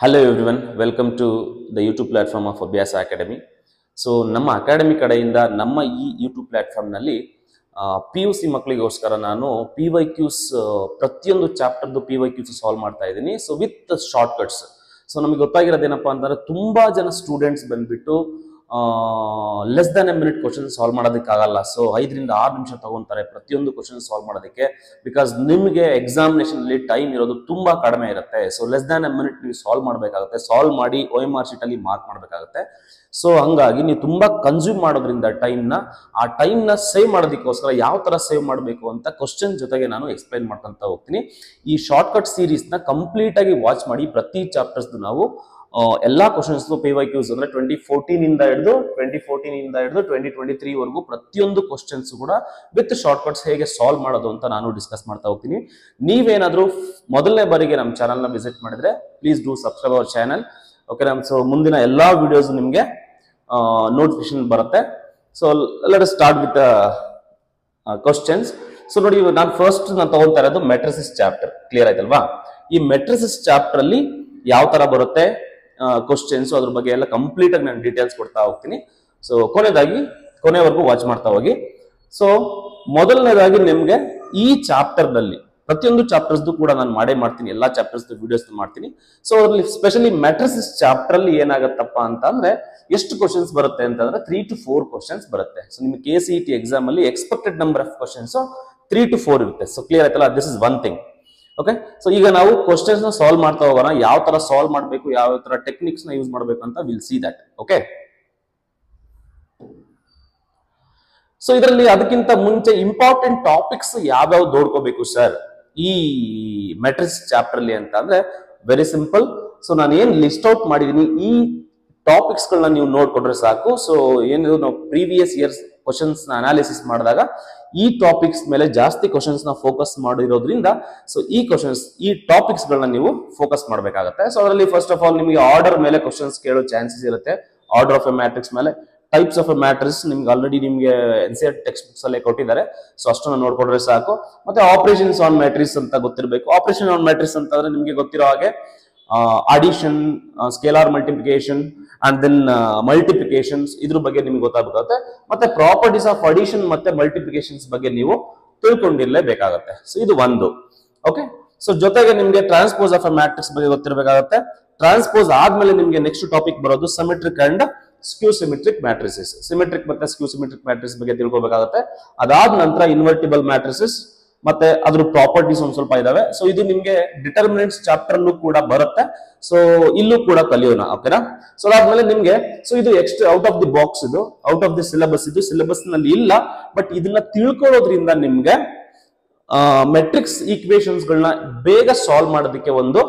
Hello everyone, welcome to the YouTube platform of Abhyasa Academy. So, ನಮ್ಮ academy ಕಡೆಯಿಂದ ನಮ್ಮ ಈ ಯೂಟ್ಯೂಬ್ ಪ್ಲಾಟ್ಫಾರ್ಮ್ ನಲ್ಲಿ PUC ಮಕ್ಕಳಿಗೋಸ್ಕರ ನಾನು PYQs ಪ್ರತಿಯೊಂದು ಚಾಪ್ಟರ್ದು PYQs ಸಾಲ್ವ್ ಮಾಡ್ತಾ ಇದ್ದೀನಿ. So with shortcuts. So ನಮಗೆ ಗೊತ್ತಾಗಿರೋದೇನಪ್ಪ ಅಂತಂದ್ರೆ ತುಂಬಾ ಜನ ಸ್ಟೂಡೆಂಟ್ಸ್ ಬಂದ್ಬಿಟ್ಟು less than a minute question solve ಮಾಡೋದಕ್ಕಾಗಲ್ಲ. ಸೊ 5 ರಿಂದ 6 ನಿಮಿಷ ತಗೊಂತಾರೆ ಪ್ರತಿಯೊಂದು ಕ್ವಶನ್ ಸಾಲ್ವ್ ಮಾಡೋದಕ್ಕೆ. ಬಿಕಾಸ್ ನಿಮಗೆ ಎಕ್ಸಾಮಿನೇಷನ್ ಅಲ್ಲಿ ಟೈಮ್ ಇರೋದು ತುಂಬಾ ಕಡಿಮೆ ಇರುತ್ತೆ. So less than a minute ನೀವು ಸಾಲ್ವ್ ಮಾಡಬೇಕಾಗುತ್ತೆ. ಸಾಲ್ವ್ ಮಾಡಿ OMR ಶೀಟ್ ಅಲ್ಲಿ ಮಾರ್ಕ್ ಮಾಡಬೇಕಾಗುತ್ತೆ. ಸೊ ಹಂಗಾಗಿ ನೀವು ತುಂಬಾ ಕನ್ಸ್ಯೂಮ್ ಮಾಡೋದ್ರಿಂದ ಆ ಟೈಮ್ ನ ಸೇವ್ ಮಾಡೋದಕ್ಕೋಸ್ಕರ ಯಾವ ತರ ಸೇವ್ ಮಾಡಬೇಕು ಅಂತ ಕ್ವಶನ್ ಜೊತೆಗೆ ನಾನು ಎಕ್ಸ್ಪ್ಲೈನ್ ಮಾಡ್ಕೊಂತ ಹೋಗ್ತೀನಿ. ಈ ಶಾರ್ಟ್ ಕಟ್ ಸೀರೀಸ್ ನ ಕಂಪ್ಲೀಟ್ ಆಗಿ ವಾಚ್ ಮಾಡಿ ಪ್ರತಿ ಚಾಪ್ಟರ್ಸ್ ನಾವು ಎಲ್ಲಾ ಕ್ವಶನ್ಸ್ PYQs ಅಂದ್ರೆ 2014 ಇಂದ ಹಿಡಿದು 2023 ವರೆಗೂ ಪ್ರತಿಯೊಂದು ಕ್ವಶನ್ಸ್ ಕೂಡ ವಿತ್ ಶಾರ್ಟ್ ಕಟ್ಸ್ ಹೇಗೆ ಸಾಲ್ವ್ ಮಾಡೋದು ಅಂತ ನಾನು ಡಿಸ್ಕಸ್ ಮಾಡ್ತಾ ಹೋಗ್ತೀನಿ. ನೀವೇನಾದ್ರೂ ಮೊದಲನೇ ಬಾರಿಗೆ ನಮ್ಮ ಚಾನಲ್ ನ ವಿಸಿಟ್ ಮಾಡಿದ್ರೆ please do subscribe our channel. Okay, so ಮುಂದಿನ ಎಲ್ಲಾ ವಿಡಿಯೋಸ್ ನಿಮ್ಗೆ ನೋಟಿಫಿಕೇಶನ್ ಬರುತ್ತೆ. So let us start with questions. So ನೋಡಿ, ನಾನು ತಗೊಂತಾ ಇರೋದು ಮೆಟ್ರಿಸಿಸ್ ಚಾಪ್ಟರ್. ಕ್ಲಿಯರ್ ಆಯ್ತಲ್ವಾ? ಈ ಮೆಟ್ರಿಸಿಸ್ ಚಾಪ್ಟರ್ ಅಲ್ಲಿ ಯಾವ ತರ ಬರುತ್ತೆ ಕ್ವಶನ್ಸ್, ಅದ್ರ ಬಗ್ಗೆ ಎಲ್ಲ ಕಂಪ್ಲೀಟ್ ಆಗಿ ನಾನು ಡೀಟೇಲ್ಸ್ ಕೊಡ್ತಾ ಹೋಗ್ತೀನಿ. ಸೊ ಕೊನೆವರೆಗೂ ವಾಚ್ ಮಾಡ್ತಾ ಹೋಗಿ. ಸೊ ಮೊದಲನೇದಾಗಿ ನಿಮ್ಗೆ ಈ ಚಾಪ್ಟರ್ ನಲ್ಲಿ ಪ್ರತಿಯೊಂದು ಚಾಪ್ಟರ್ಸ್ ಕೂಡ ನಾನು ಮಾಡ್ತೀನಿ, ಎಲ್ಲಾ ಚಾಪ್ಟರ್ಸ್ ವಿಡಿಯೋಸ್ ಮಾಡ್ತೀನಿ. ಸೊ ಅದ್ರಲ್ಲಿ ಸ್ಪೆಷಲಿ ಮೆಟ್ರಿಸಿಸ್ ಚಾಪ್ಟರ್ ಅಲ್ಲಿ ಏನಾಗತ್ತಪ್ಪ ಅಂತಂದ್ರೆ ಎಷ್ಟು ಕ್ವಶನ್ಸ್ ಬರುತ್ತೆ ಅಂತಂದ್ರೆ 3 to 4 ಕ್ವಶನ್ಸ್ ಬರುತ್ತೆ. ಸೊ ನಿಮ್ಗೆ KCET ಎಕ್ಸಾಮ್ ಅಲ್ಲಿ expected number of questions 3 to 4 ಇರುತ್ತೆ. ಸೊ ಕ್ಲಿಯರ್ ಆಯ್ತಲ್ಲ? This is one thing. Okay, so ಈಗ ನಾವು ಕ್ವಶನ್ಸ್ ನ ಸಾಲ್ವ್ ಮಾಡ್ತಾ ಹೋಗೋಣ. ಯಾವ ತರ ಸಾಲ್ವ್ ಮಾಡಬೇಕು, ಯಾವ ತರ ಟೆಕ್ನಿಕ್ಸ್ ನ ಯೂಸ್ ಮಾಡಬೇಕು ಅಂತ will see that. Okay, so ಇದರಲ್ಲಿ ಅದಕ್ಕಿಂತ ಮುಂಚೆ ಇಂಪಾರ್ಟೆಂಟ್ ಟಾಪಿಕ್ಸ್ ಯಾವ್ಯಾವ ನೋಡ್ಕೋಬೇಕು ಸರ್ ಈ ಮೆಟ್ರಿಕ್ಸ್ ಚಾಪ್ಟರ್ ಅಲ್ಲಿ ಅಂತ ಅಂದ್ರೆ ವೆರಿ ಸಿಂಪಲ್. ಸೊ ನಾನು ಏನ್ ಲಿಸ್ಟ್ ಔಟ್ ಮಾಡಿದೀನಿ ಈ ಟಾಪಿಕ್ಸ್ ಗಳನ್ನ ನೀವು ನೋಡ್ಕೊಂಡ್ರೆ ಸಾಕು. ಸೊ ಏನಿದು ನಾವು ಪ್ರೀವಿಯಸ್ ಇಯರ್ಸ್ ಕ್ವಶನ್ಸ್ ನ ಅನಾಲಿಸಿಸ್ ಮಾಡಿದಾಗ ಈ ಟಾಪಿಕ್ಸ್ ಮೇಲೆ ಜಾಸ್ತಿ ಕ್ವಶನ್ಸ್ ನ ಫೋಕಸ್ ಮಾಡಿರೋದ್ರಿಂದ ಸೊ ಈ ಟಾಪಿಕ್ಸ್ ಗಳನ್ನ ನೀವು ಫೋಕಸ್ ಮಾಡಬೇಕಾಗುತ್ತೆ. ಸೊ ಅದರಲ್ಲಿ ಫಸ್ಟ್ ಆಫ್ ಆಲ್ ನಿಮಗೆ ಆರ್ಡರ್ ಮೇಲೆ ಕ್ವಶನ್ಸ್ ಕೇಳೋ ಚಾನ್ಸಸ್ ಇರುತ್ತೆ. ಆರ್ಡರ್ ಆಫ್ ಎ ಮ್ಯಾಟ್ರಿಕ್ಸ್ ಮೇಲೆ, ಟೈಪ್ಸ್ ಆಫ್ ಎ ಮ್ಯಾಟ್ರಿಕ್ಸ್ ನಿಮ್ಗೆ ಆಲ್ರೆಡಿ ನಿಮ್ಗೆ NCERT ಟೆಕ್ಸ್ಟ್ ಬುಕ್ಸ್ ಅಲ್ಲೇ ಕೊಟ್ಟಿದ್ದಾರೆ. ಸೊ ಅಷ್ಟನ್ನ ನೋಡ್ಕೊಂಡ್ರೆ ಸಾಕು. ಮತ್ತೆ ಆಪರೇಷನ್ಸ್ ಆನ್ ಮ್ಯಾಟ್ರಿಕ್ಸ್ ಅಂತ ಗೊತ್ತಿರಬೇಕು. ಆಪರೇಷನ್ ಆನ್ ಮ್ಯಾಟ್ರಿಕ್ಸ್ ಅಂತಂದ್ರೆ ನಿಮ್ಗೆ ಗೊತ್ತಿರೋ ಹಾಗೆ addition, scalar multiplication and then multiplications, ಇದ್ರ ಬಗ್ಗೆ ನಿಮ್ಗೆ ಗೊತ್ತಾಗಬೇಕಾಗುತ್ತೆ. ಮತ್ತೆ ಪ್ರಾಪರ್ಟೀಸ್ ಆಫ್ ಅಡಿಷನ್ ಮತ್ತೆ ಮಲ್ಟಿಪ್ಲಿಕೇಶನ್ಸ್ ಬಗ್ಗೆ ನೀವು ತಿಳ್ಕೊಂಡಿರ್ಲೇಬೇಕಾಗತ್ತೆ. ಸೊ ಇದು ಒಂದು. ಓಕೆ, ಸೊ ಜೊತೆಗೆ ನಿಮ್ಗೆ ಟ್ರಾನ್ಸ್ಪೋಸ್ ಆಫ್ ಎ ಮ್ಯಾಟ್ರಿಕ್ಸ್ ಬಗ್ಗೆ ಗೊತ್ತಿರಬೇಕಾಗತ್ತೆ. ಟ್ರಾನ್ಸ್ಪೋಸ್ ಆದ್ಮೇಲೆ ನಿಮ್ಗೆ ನೆಕ್ಸ್ಟ್ ಟಾಪಿಕ್ ಬರೋದು symmetric and skew symmetric matrices. Symmetric ಮತ್ತೆ ಸ್ಕ್ಯೂ ಸಿಮೆಟ್ರಿಕ್ ಮ್ಯಾಟ್ರಿಕ್ಸ್ ಬಗ್ಗೆ ತಿಳ್ಕೊಬೇಕಾಗುತ್ತೆ. ಅದಾದ ನಂತರ ಇನ್ವರ್ಟಿಬಲ್ ಮ್ಯಾಟ್ರಿಸಸ್ ಮತ್ತೆ ಅದ್ರ ಪ್ರಾಪರ್ಟೀಸ್ ಒಂದ್ ಸ್ವಲ್ಪ ಇದಾವೆ. ಸೊ ಇದು ನಿಮ್ಗೆ ಡಿಟರ್ಮಿನೆಂಟ್ಸ್ ಚಾಪ್ಟರ್ ಅಲ್ಲೂ ಕೂಡ ಬರುತ್ತೆ. ಸೊ ಇಲ್ಲೂ ಕೂಡ ಕಲಿಯೋಣ. ಓಕೆನಾ? ಸೊ ಅದಾದ್ಮೇಲೆ ನಿಮ್ಗೆ ಇದು extra out of the box, ಇದು ಔಟ್ ಆಫ್ ದಿ ಸಿಲೆಬಸ್, ಇದು ಸಿಲೆಬಸ್ ನಲ್ಲಿ ಇಲ್ಲ. ಬಟ್ ಇದನ್ನ ತಿಳ್ಕೊಳ್ಳೋದ್ರಿಂದ ನಿಮ್ಗೆ ಮೆಟ್ರಿಕ್ಸ್ ಈಕ್ವೇಶನ್ಸ್ ಗಳನ್ನ ಬೇಗ ಸಾಲ್ವ್ ಮಾಡೋದಕ್ಕೆ ಒಂದು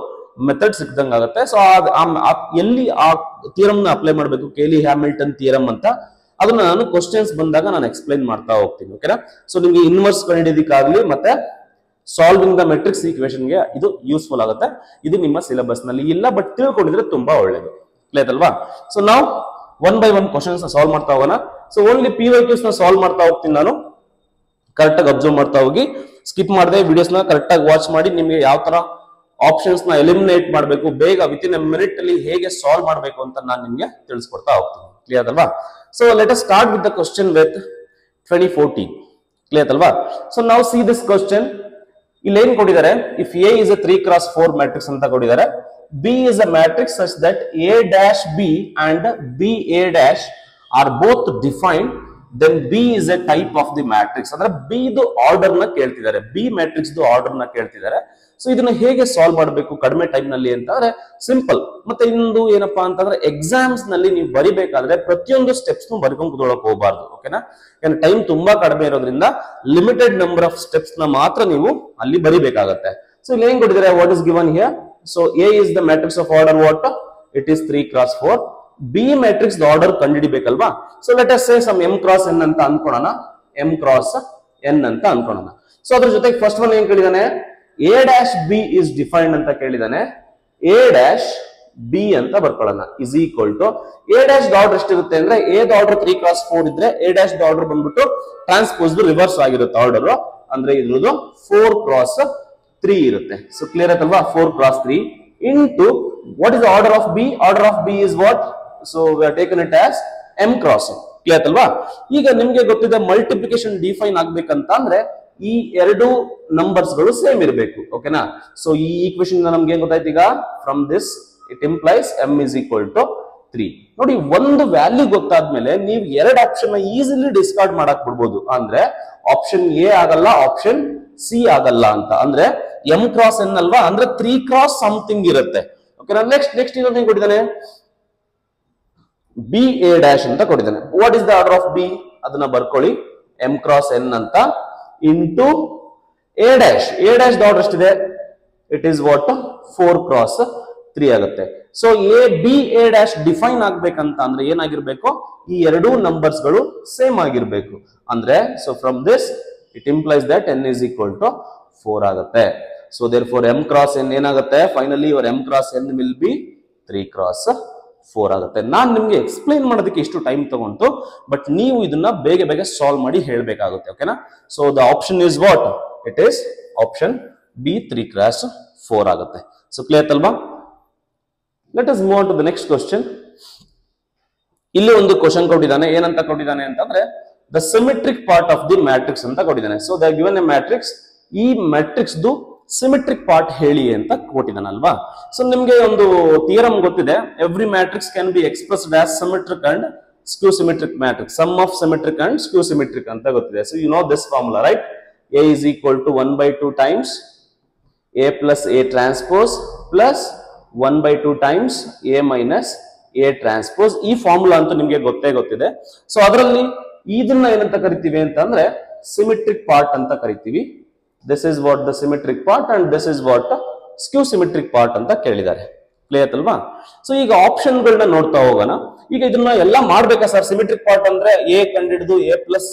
ಮೆಥಡ್ ಸಿಕ್ದಂಗ ಆಗುತ್ತೆ. ಸೊ ಎಲ್ಲಿ ಆ ಥಿಯರಮ್ ನ ಅಪ್ಲೈ ಮಾಡಬೇಕು, ಕೇಲಿ ಹ್ಯಾಮಿಲ್ಟನ್ ಥಿಯರಮ್ ಅಂತ, ಅದನ್ನ ನಾನು ಕ್ವಶನ್ಸ್ ಬಂದಾಗ ನಾನು ಎಕ್ಸ್ಪ್ಲೈನ್ ಮಾಡ್ತಾ ಹೋಗ್ತೀನಿ. ಓಕೆನಾ? ಸೊ ನಿಮ್ಗೆ ಇನ್ವರ್ಸ್ ಕಂಡಿದ್ದಕ್ಕಾಗ್ಲಿ ಮತ್ತೆ ಸಾಲ್ವಿಂಗ್ ದ ಮೆಟ್ರಿಕ್ಸ್ ಈಕ್ವೇಶನ್ ಗೆ ಇದು ಯೂಸ್ಫುಲ್ ಆಗುತ್ತೆ. ಇದು ನಿಮ್ಮ ಸಿಲೆಬಸ್ ನಲ್ಲಿ ಇಲ್ಲ, ಬಟ್ ತಿಳ್ಕೊಂಡಿದ್ರೆ ತುಂಬಾ ಒಳ್ಳೇದು. ಕ್ಲಿಯರ್ ಅಲ್ವಾ? ಸೊ ನಾವು 1 by 1 ಕ್ವಶನ್ಸ್ ಸಾಲ್ವ್ ಮಾಡ್ತಾ ಹೋಗೋಣ. ಸೊ ಓನ್ಲಿ PYQs ನ ಸಾಲ್ವ್ ಮಾಡ್ತಾ ಹೋಗ್ತೀನಿ ನಾನು. ಕರೆಕ್ಟ್ ಆಗಿ ಅಬ್ಸರ್ವ್ ಮಾಡ್ತಾ ಹೋಗಿ, ಸ್ಕಿಪ್ ಮಾಡದೆ ವಿಡಿಯೋಸ್ ನ ಕರೆಕ್ಟ್ ಆಗಿ ವಾಚ್ ಮಾಡಿ ನಿಮ್ಗೆ ಯಾವ ತರ ಆಪ್ಷನ್ಸ್ ನ ಎಲಿಮಿನೇಟ್ ಮಾಡಬೇಕು, ಬೇಗ ವಿತ್ ಇನ್ ಎ ಮಿನಿಟ್ ಅಲ್ಲಿ ಹೇಗೆ ಸಾಲ್ವ್ ಮಾಡಬೇಕು ಅಂತ ನಾನು ನಿಮ್ಗೆ ತಿಳಿಸ್ಕೊಡ್ತಾ ಹೋಗ್ತೀನಿ. ಕ್ಲಿಯರ್ ಅಲ್ವಾ? So let us start with the question with 2014. Clear ಅಲ್ವಾ? ಸೊ ನಾವು ಸಿ ದಿಸ್ ಕ್ವಶನ್. ಇಲ್ಲಿ ಏನ್ ಕೊಟ್ಟಿದ್ದಾರೆ? If A is a 3x4 matrix ಅಂತ ಕೊಟ್ಟಿದ್ದಾರೆ. B is a matrix such that A-B and B-A- are both defined, then B is a type of the matrix. ಅಂದ್ರೆ B ದು order ನ ಕೇಳ್ತಿದ್ದಾರೆ, B matrix ದು ಆರ್ಡರ್ ನ ಕೇಳ್ತಿದ್ದಾರೆ. So ಇದನ್ನ ಹೇಗೆ ಸಾಲ್ವ್ ಮಾಡಬೇಕು ಕಡಿಮೆ ಟೈಮ್ ನಲ್ಲಿ ಅಂತಂದ್ರೆ ಸಿಂಪಲ್. ಮತ್ತೆ ಇನ್ನೊಂದು ಏನಪ್ಪಾ ಅಂತಂದ್ರೆ ಎಕ್ಸಾಮ್ಸ್ ನಲ್ಲಿ ನೀವು ಬರಿಬೇಕಾದ್ರೆ ಪ್ರತಿಯೊಂದು ಸ್ಟೆಪ್ಸ್ ಬರ್ಕೊಂಡು ಕೂತ್ಕೊಳ್ಳೋಕೆ ಹೋಗಬಾರ್ದು. ಓಕೆನಾ? ಯಾಕಂದ್ರೆ ಟೈಮ್ ತುಂಬಾ ಕಡಿಮೆ ಇರೋದ್ರಿಂದ ಲಿಮಿಟೆಡ್ ನಂಬರ್ ಆಫ್ ಸ್ಟೆಪ್ಸ್ ನ ಮಾತ್ರ ನೀವು ಅಲ್ಲಿ ಬರಿಬೇಕಾಗತ್ತೆ. ಸೊ ಇಲ್ಲಿ ಏನ್ ಕೊಟ್ಟಿದ್ದಾರೆ? What is given here? So A is the matrix of order what? It is 3x4. B matrix order ಕಂಡುಹಿಡಿಬೇಕಲ್ವಾ? So let us say some M cross N ಅಂತ ಅನ್ಕೊಳ್ಳೋಣ. M cross N ಅಂತ ಅನ್ಕೊಳ್ಳೋಣ. ಸೊ ಅದ್ರ ಜೊತೆಗೆ first one ಏನ್ ಕೇಳಿದಾನೆ? A-B is defined ಅಂತ ಕೇಳಿದಾನೆ. A-B ಅಂತ ಬರ್ಕೊಳ್ಳೋಣ is equal to A' order ಎಷ್ಟಿರುತ್ತೆ ಅಂದ್ರೆ A ದ ಆರ್ಡರ್ 3x4 ಇದ್ರೆ A' ಆರ್ಡರ್ ಬಂದ್ಬಿಟ್ಟು ಟ್ರಾನ್ಸ್ಪೋಸ್ ರಿವರ್ಸ್ ಆಗಿರುತ್ತೆ ಆರ್ಡರ್. ಅಂದ್ರೆ ಇದ್ರದ್ದು 4x3 ಇರುತ್ತೆ. ಸೊ ಕ್ಲಿಯರ್ ಆಯ್ತಲ್ವಾ? 4x3 into what is the order of B? Order of B is what? So we have taken it as m crossing. Clear ಅಲ್ವಾ? ಈಗ ನಿಮ್ಗೆ ಗೊತ್ತಿದೆ ಮಲ್ಟಿಪ್ಲಿಕೇಶನ್ ಡಿಫೈನ್ ಆಗ್ಬೇಕಂತ ಅಂದ್ರೆ ಈ ಎರಡು ನಂಬರ್ಸ್ ಗಳು ಸೇಮ್ ಇರಬೇಕು. ಓಕೆನಾ? ಸೊ ಈ ಈಕ್ವೇಶನ್ ನಮ್ಗೆ ಏನ್ ಗೊತ್ತಾಯ್ತು ಈಗ? From this it implies m is equal to 3. ನೋಡಿ, ಒಂದು ವ್ಯಾಲ್ಯೂ ಗೊತ್ತಾದ್ಮೇಲೆ ನೀವು ಎರಡು ಆಪ್ಷನ್ ಈಸಿಲಿ ಡಿಸ್ಕಾರ್ಡ್ ಮಾಡಕ್ ಬಿಡ್ಬೋದು. ಅಂದ್ರೆ ಆಪ್ಷನ್ ಎ ಆಗಲ್ಲ, ಆಪ್ಷನ್ ಸಿ ಆಗಲ್ಲ ಅಂತ. ಅಂದ್ರೆ m ಕ್ರಾಸ್ n ಅಲ್ವಾ, ಅಂದ್ರೆ 3 ಕ್ರಾಸ್ ಸಮಥಿಂಗ್ ಇರುತ್ತೆ. ಓಕೆನಾ? ನೆಕ್ಸ್ಟ್ ಇನ್ನೊಂದು ಏನ್ ಕೊಟ್ಟಿದ್ದಾನೆ? ಬಿ ಎ ಡ್ಯಾಶ್ ಅಂತ ಕೊಟ್ಟಿದ್ದಾನೆ. What is the order of B? ಅದನ್ನ ಬರ್ಕೊಳ್ಳಿ, m ಕ್ರಾಸ್ n ಅಂತ into A dash. A dash order ಎಷ್ಟಿದೆ? It is what? 4 ಕ್ರಾಸ್ 3 ಆಗುತ್ತೆ. So A B A dash define ಆಗ್ಬೇಕಂತ ಅಂದ್ರೆ ಏನಾಗಿರ್ಬೇಕು? ಈ ಎರಡೂ ನಂಬರ್ಸ್ ಗಳು ಸೇಮ್ ಆಗಿರ್ಬೇಕು. ಅಂದ್ರೆ so from this it implies that n is equal to 4 ಆಗುತ್ತೆ. So therefore m cross n ಏನಾಗುತ್ತೆ? Finally your m cross n will be 3 cross 4 ಆಗುತ್ತೆ. ನಾನ್ ನಿಮ್ಗೆ ಎಕ್ಸ್ಪ್ಲೈನ್ ಮಾಡೋದಕ್ಕೆ ಇಷ್ಟು ಟೈಮ್ ತಗೊಂಡು, ಬಟ್ ನೀವು ಇದನ್ನ ಬೇಗ ಬೇಗ ಸಾಲ್ವ್ ಮಾಡಿ ಹೇಳ್ಬೇಕಾಗುತ್ತೆ. ಓಕೆನಾ? So the option is what? It is option B 3 cross 4 ಆಗುತ್ತೆ. ಸೊ ಕ್ಲಿಯರ್ ಅಲ್ವಾ? Let us move on to the next question. ಇಲ್ಲಿ ಒಂದು ಕ್ವಶನ್ ಕೊಟ್ಟಿದ್ದಾನೆ. ಏನಂತ ಕೊಟ್ಟಿದ್ದಾನೆ ಅಂತಂದ್ರೆ the symmetric part of the matrix ಅಂತ ಕೊಟ್ಟಿದ್ದಾನೆ. So the given a matrix, ಈ ಮ್ಯಾಟ್ರಿಕ್ಸ್ ದು ಸಿಮೆಟ್ರಿಕ್ ಪಾರ್ಟ್ ಹೇಳಿ ಅಂತ ಕೊಟ್ಟಿದ್ದಾನಲ್ವಾ. ಸೊ ನಿಮ್ಗೆ ಒಂದು ಥಿಯರಮ್ ಗೊತ್ತಿದೆ, every matrix can be expressed as symmetric and skew symmetric matrix, sum of symmetric and skew symmetric ಅಂತ ಗೊತ್ತಿದೆ. So you know this formula, right? A is equal to 1/2 times A plus A transpose plus 1/2 times A minus A transpose. ಈ formula ಅಂತೂ ನಿಮ್ಗೆ ಗೊತ್ತಿದೆ. So ಅದರಲ್ಲಿ ಇದನ್ನ ಏನಂತ ಕರಿತೀವಿ ಅಂತಂದ್ರೆ ಸಿಮೆಟ್ರಿಕ್ ಪಾರ್ಟ್ ಅಂತ ಕರಿತೀವಿ. This is what the symmetric part and this is what ಸ್ಕ್ಯೂ symmetric part ಅಂತ ಕೇಳಿದ್ದಾರೆ. ಕ್ಲಿಯರ್ ಅಲ್ವಾ? ಸೊ ಈಗ ಆಪ್ಷನ್ ಗಳನ್ನ ನೋಡ್ತಾ ಹೋಗೋಣ. ಈಗ ಇದನ್ನ ಎಲ್ಲ ಮಾಡ್ಬೇಕಾ ಸರ್? ಸಿಮೆಟ್ರಿಕ್ ಪಾರ್ಟ್ ಅಂದ್ರೆ ಎ ಕಂಡಿಡಿದು ಎ ಪ್ಲಸ್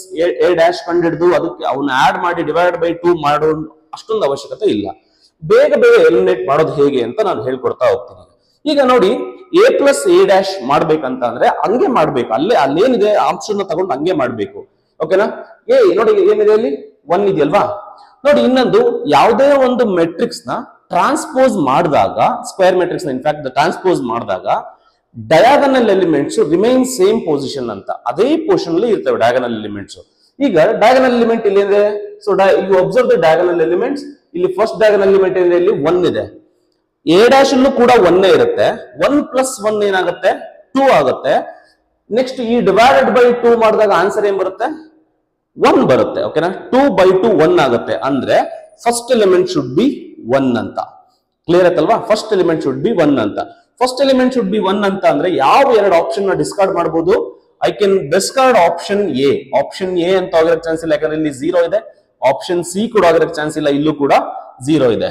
ಎ ಡ್ಯಾಶ್ ಕಂಡಿಡಿದು ಅದಕ್ಕೆ ಅವನ್ನ ಆಡ್ ಮಾಡಿ ಡಿವೈಡ್ ಬೈ 2 ಮಾಡೋ ಅಷ್ಟೊಂದು ಅವಶ್ಯಕತೆ ಇಲ್ಲ. ಬೇಗ ಬೇಗ ಎಲಿಮಿನೇಟ್ ಮಾಡೋದು ಹೇಗೆ ಅಂತ ನಾನು ಹೇಳ್ಕೊಡ್ತಾ ಹೋಗ್ತೀನಿ. ಈಗ ನೋಡಿ, ಎ ಪ್ಲಸ್ ಎ ಡ್ಯಾಶ್ ಮಾಡ್ಬೇಕಂತ ಅಂದ್ರೆ ಹಂಗೆ ಮಾಡ್ಬೇಕು. ಅಲ್ಲೇನಿದೆ ಆಪ್ಷನ್ ತಗೊಂಡು ಹಂಗೆ ಮಾಡ್ಬೇಕು. ಓಕೆನಾ? ನೋಡಿ ಏನಿದೆ ಅಲ್ಲಿ? 1 ಇದೆಯಲ್ವಾ? ನೋಡಿ, ಇನ್ನೊಂದು ಯಾವುದೇ ಒಂದು ಮೆಟ್ರಿಕ್ಸ್ ನ ಟ್ರಾನ್ಸ್ಪೋಸ್ ಮಾಡಿದಾಗ, ಸ್ಕ್ವೇರ್ ಮೆಟ್ರಿಕ್ಸ್ ನ ಇನ್ಫ್ಯಾಕ್ಟ್ ಟ್ರಾನ್ಸ್ಪೋಸ್ ಮಾಡಿದಾಗ diagonal elements remain same position ಅಂತ, ಅದೇ ಪೊಸಿಷನ್ ಅಲ್ಲಿ ಇರ್ತವೆ ಡಯಾಗನಲ್ ಎಲಿಮೆಂಟ್ಸ್. ಈಗ ಡಯಾಗನಲ್ ಎಲಿಮೆಂಟ್ ಇಲ್ಲಿ ಇದೆ. So you observe the diagonal elements. ಇಲ್ಲಿ ಫಸ್ಟ್ ಡಯಾಗನಲ್ ಎಲಿಮೆಂಟ್ ಏನಿದೆ? ಇಲ್ಲಿ 1 ಇದೆ. ಎ ಡ್ಯಾಶ್ ಅಲ್ಲೂ ಕೂಡ 1 ಇರುತ್ತೆ. 1 ಪ್ಲಸ್ 1 ಏನಾಗುತ್ತೆ? 2 ಆಗುತ್ತೆ. ನೆಕ್ಸ್ಟ್ ಈ ಡಿವೈಡೆಡ್ ಬೈ 2 ಮಾಡಿದಾಗ ಆನ್ಸರ್ ಏನ್ ಬರುತ್ತೆ? 1 ಬರುತ್ತೆ. ಓಕೆನಾ? 2/2 1 ಆಗುತ್ತೆ. ಅಂದ್ರೆ ಫಸ್ಟ್ ಎಲಿಮೆಂಟ್ ಶುಡ್ ಬಿ 1 ಅಂತ. ಕ್ಲಿಯರ್ ಆಯ್ತಲ್ವಾ? ಫಸ್ಟ್ ಎಲಿಮೆಂಟ್ ಶುಡ್ ಬಿ 1 ಅಂತ. ಫಸ್ಟ್ ಎಲಿಮೆಂಟ್ ಶುಡ್ ಬಿ 1 ಅಂತ ಅಂದ್ರೆ ಯಾವ ಎರಡು ಆಪ್ಷನ್ ನ ಡಿಸ್ಕಾರ್ಡ್ ಮಾಡಬಹುದು? I can discard option A. Option A ಅಂತ ಆಗಿರಕ್ಕೆ ಚಾನ್ಸ್ ಇಲ್ಲ, ಯಾಕಂದ್ರೆ ಇಲ್ಲಿ 0 ಇದೆ. ಆಪ್ಷನ್ ಸಿ ಕೂಡ ಆಗಿರಕ್ಕೆ ಚಾನ್ಸ್ ಇಲ್ಲ, ಇಲ್ಲೂ ಕೂಡ 0 ಇದೆ.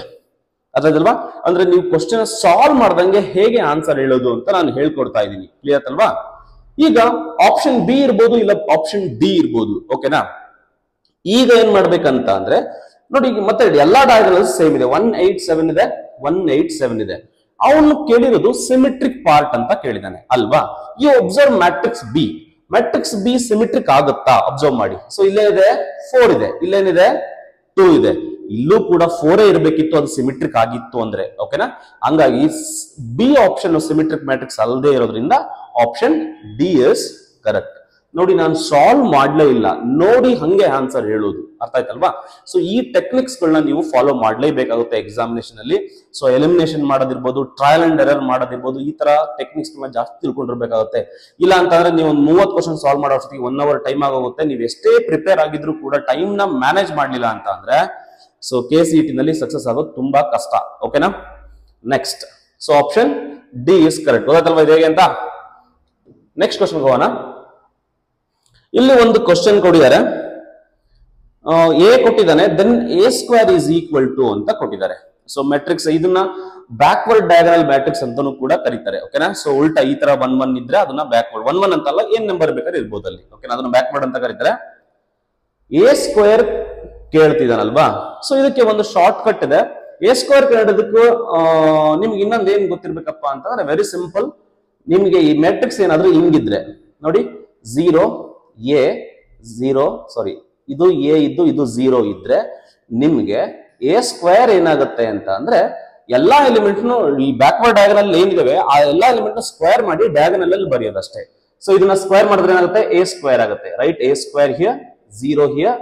ಅರ್ಥಾಯ್ತಲ್ವಾ? ಅಂದ್ರೆ ನೀವು ಕ್ವಶನ್ ಸಾಲ್ವ್ ಮಾಡ್ದಂಗೆ ಹೇಗೆ ಆನ್ಸರ್ ಹೇಳೋದು ಅಂತ ನಾನು ಹೇಳ್ಕೊಡ್ತಾ ಇದ್ದೀನಿ. ಕ್ಲಿಯರ್ ಅಲ್ವಾ? ಈಗ ಆಪ್ಷನ್ ಬಿ ಇರ್ಬೋದು, ಇಲ್ಲ ಆಪ್ಷನ್ ಡಿ ಇರ್ಬೋದು. ಓಕೆನಾ? ಈಗ ಏನ್ ಮಾಡ್ಬೇಕಂತ ಅಂದ್ರೆ ನೋಡಿ, ಈಗ ಮತ್ತೆ ಎಲ್ಲಾ ಡಯಾಗನಲ್ಸ್ ಸೇಮ್ ಇದೆ. 187 ಇದೆ, 187 ಇದೆ. ಅವನು ಕೇಳಿರೋದು ಸಿಮೆಟ್ರಿಕ್ ಪಾರ್ಟ್ ಅಂತ ಕೇಳಿದಾನೆ ಅಲ್ವಾ? ಈ observe matrix B. Matrix B symmetric ಆಗುತ್ತಾ? ಅಬ್ಸರ್ವ್ ಮಾಡಿ. ಸೊ ಇಲ್ಲೇ ಇದೆ 4 ಇದೆ, ಇಲ್ಲೇನಿದೆ 2 ಇದೆ. ಇಲ್ಲೂ ಕೂಡ 4 ಇರಬೇಕಿತ್ತು, ಅದು ಸಿಮೆಟ್ರಿಕ್ ಆಗಿತ್ತು ಅಂದ್ರೆ. ಓಕೆನಾ? ಹಂಗಾಗಿ ಬಿ ಆಪ್ಷನ್ ಸಿಮೆಟ್ರಿಕ್ ಮ್ಯಾಟ್ರಿಕ್ಸ್ ಅಲ್ಲದೆ ಇರೋದ್ರಿಂದ ಆಪ್ಷನ್ ಡಿ ಇಸ್ ಕರೆಕ್ಟ್. ನೋಡಿ, ನಾನು ಸಾಲ್ವ್ ಮಾಡ್ಲೇ ಇಲ್ಲ, ನೋಡಿ ಹಂಗೆ ಆನ್ಸರ್ ಹೇಳೋದು. ಅರ್ಥ ಆಯ್ತಲ್ವಾ? ಸೊ ಈ ಟೆಕ್ನಿಕ್ಸ್ ಗಳನ್ನ ನೀವು ಫಾಲೋ ಮಾಡ್ಲೇಬೇಕಾಗುತ್ತೆ ಎಕ್ಸಾಮಿನೇಷನ್ ಅಲ್ಲಿ. ಸೊ ಎಲಿಮಿನೇಷನ್ ಮಾಡೋದಿರ್ಬೋದು, ಟ್ರಯಲ್ ಅಂಡ್ ಎರರ್ ಮಾಡೋದಿರ್ಬೋದು, ಈ ತರ ಟೆಕ್ನಿಕ್ಸ್ ಜಾಸ್ತಿ ತಿಳ್ಕೊಂಡಿರ್ಬೇಕಾಗುತ್ತೆ. ಇಲ್ಲ ಅಂತಂದ್ರೆ ನೀವು ಒಂದು 30 ಕ್ವಶನ್ ಸಾಲ್ವ್ ಮಾಡೋ ಅಷ್ಟೊತ್ತಿಗೆ 1 hour ಟೈಮ್ ಆಗೋಗುತ್ತೆ. ನೀವು ಎಷ್ಟೇ ಪ್ರಿಪೇರ್ ಆಗಿದ್ರು ಕೂಡ ಟೈಮ್ ನ ಮ್ಯಾನೇಜ್ ಮಾಡ್ಲಿಲ್ಲ ಅಂತ ಅಂದ್ರೆ ಸೊ KCET ನಲ್ಲಿ ಸಕ್ಸಸ್ ಆಗೋದು ತುಂಬಾ ಕಷ್ಟ. ಓಕೆನಾ? Next, so option D is correct. ಗೊತ್ತಾಯ್ತಲ್ವಾ ಇದು ಹೇಗೆ ಅಂತ? ನೆಕ್ಸ್ಟ್ ಕ್ವಶನ್ ಹೋಗೋಣ. ಇಲ್ಲಿ ಒಂದು ಕ್ವಶನ್ ಕೊಟ್ಟಿದ್ದಾರೆ. ಎ ಕೊಟ್ಟಿದ್ದಾನೆ, then A² is equal to ಅಂತ ಕೊಟ್ಟಿದ್ದಾರೆ. ಸೊ ಮ್ಯಾಟ್ರಿಕ್ಸ್ ಇದನ್ನ ಬ್ಯಾಕ್ವರ್ಡ್ ಡಯಾಗನಲ್ ಮ್ಯಾಟ್ರಿಕ್ಸ್ ಅಂತಾನೂ ಕೂಡ ಕರೀತಾರೆ. ಓಕೆನಾ? ಸೊ ಉಲ್ಟಾ ಈ ತರ 1 1 ಇದ್ರೆ ಅದನ್ನ ಬ್ಯಾಕ್ವರ್ಡ್, 1 1 ಅಂತಲ್ಲ, ಏನ್ ನಂಬರ್ ಬೇಕಾದ್ರೆ ಇರ್ಬೋದು ಅಲ್ಲಿ. ಓಕೆನಾ? ಅದನ್ನ ಬ್ಯಾಕ್ವರ್ಡ್ ಅಂತ ಕರೀತಾರೆ. A² ಕೇಳ್ತಿದಾನಲ್ವಾ? ಸೊ ಇದಕ್ಕೆ ಒಂದು ಶಾರ್ಟ್ ಕಟ್ ಇದೆ. A² ಕೇಳೋದಕ್ಕೂ ನಿಮ್ಗೆ ಇನ್ನೊಂದು ಏನ್ ಗೊತ್ತಿರ್ಬೇಕಪ್ಪ ಅಂತಂದ್ರೆ ವೆರಿ ಸಿಂಪಲ್. ನಿಮ್ಗೆ ಈ ಮ್ಯಾಟ್ರಿಕ್ಸ್ ಏನಾದ್ರೂ ಹಿಂಗಿದ್ರೆ ನೋಡಿ, 0 A 0, ಸಾರಿ ಇದು A ಇದ್ದು ಇದು 0 ಇದ್ರೆ ನಿಮ್ಗೆ A² ಏನಾಗುತ್ತೆ ಅಂತ ಅಂದ್ರೆ ಎಲ್ಲಾ ಎಲಿಮೆಂಟ್ ಈ ಬ್ಯಾಕ್ವರ್ಡ್ ಡಯಾಗನಲ್ ಏನಿದಾವೆ ಆ ಎಲ್ಲಾ ಎಲಿಮೆಂಟ್ ಸ್ಕ್ವೇರ್ ಮಾಡಿ ಡಯಾಗನಲ್ ಅಲ್ಲಿ ಬರೆಯೋದಷ್ಟೇ. ಸೊ ಇದನ್ನ ಸ್ಕ್ವೇರ್ ಮಾಡಿದ್ರೆ ಏನಾಗುತ್ತೆ, ಎ ಸ್ಕ್ವೇರ್ ಆಗುತ್ತೆ, right? A square here, 0 here,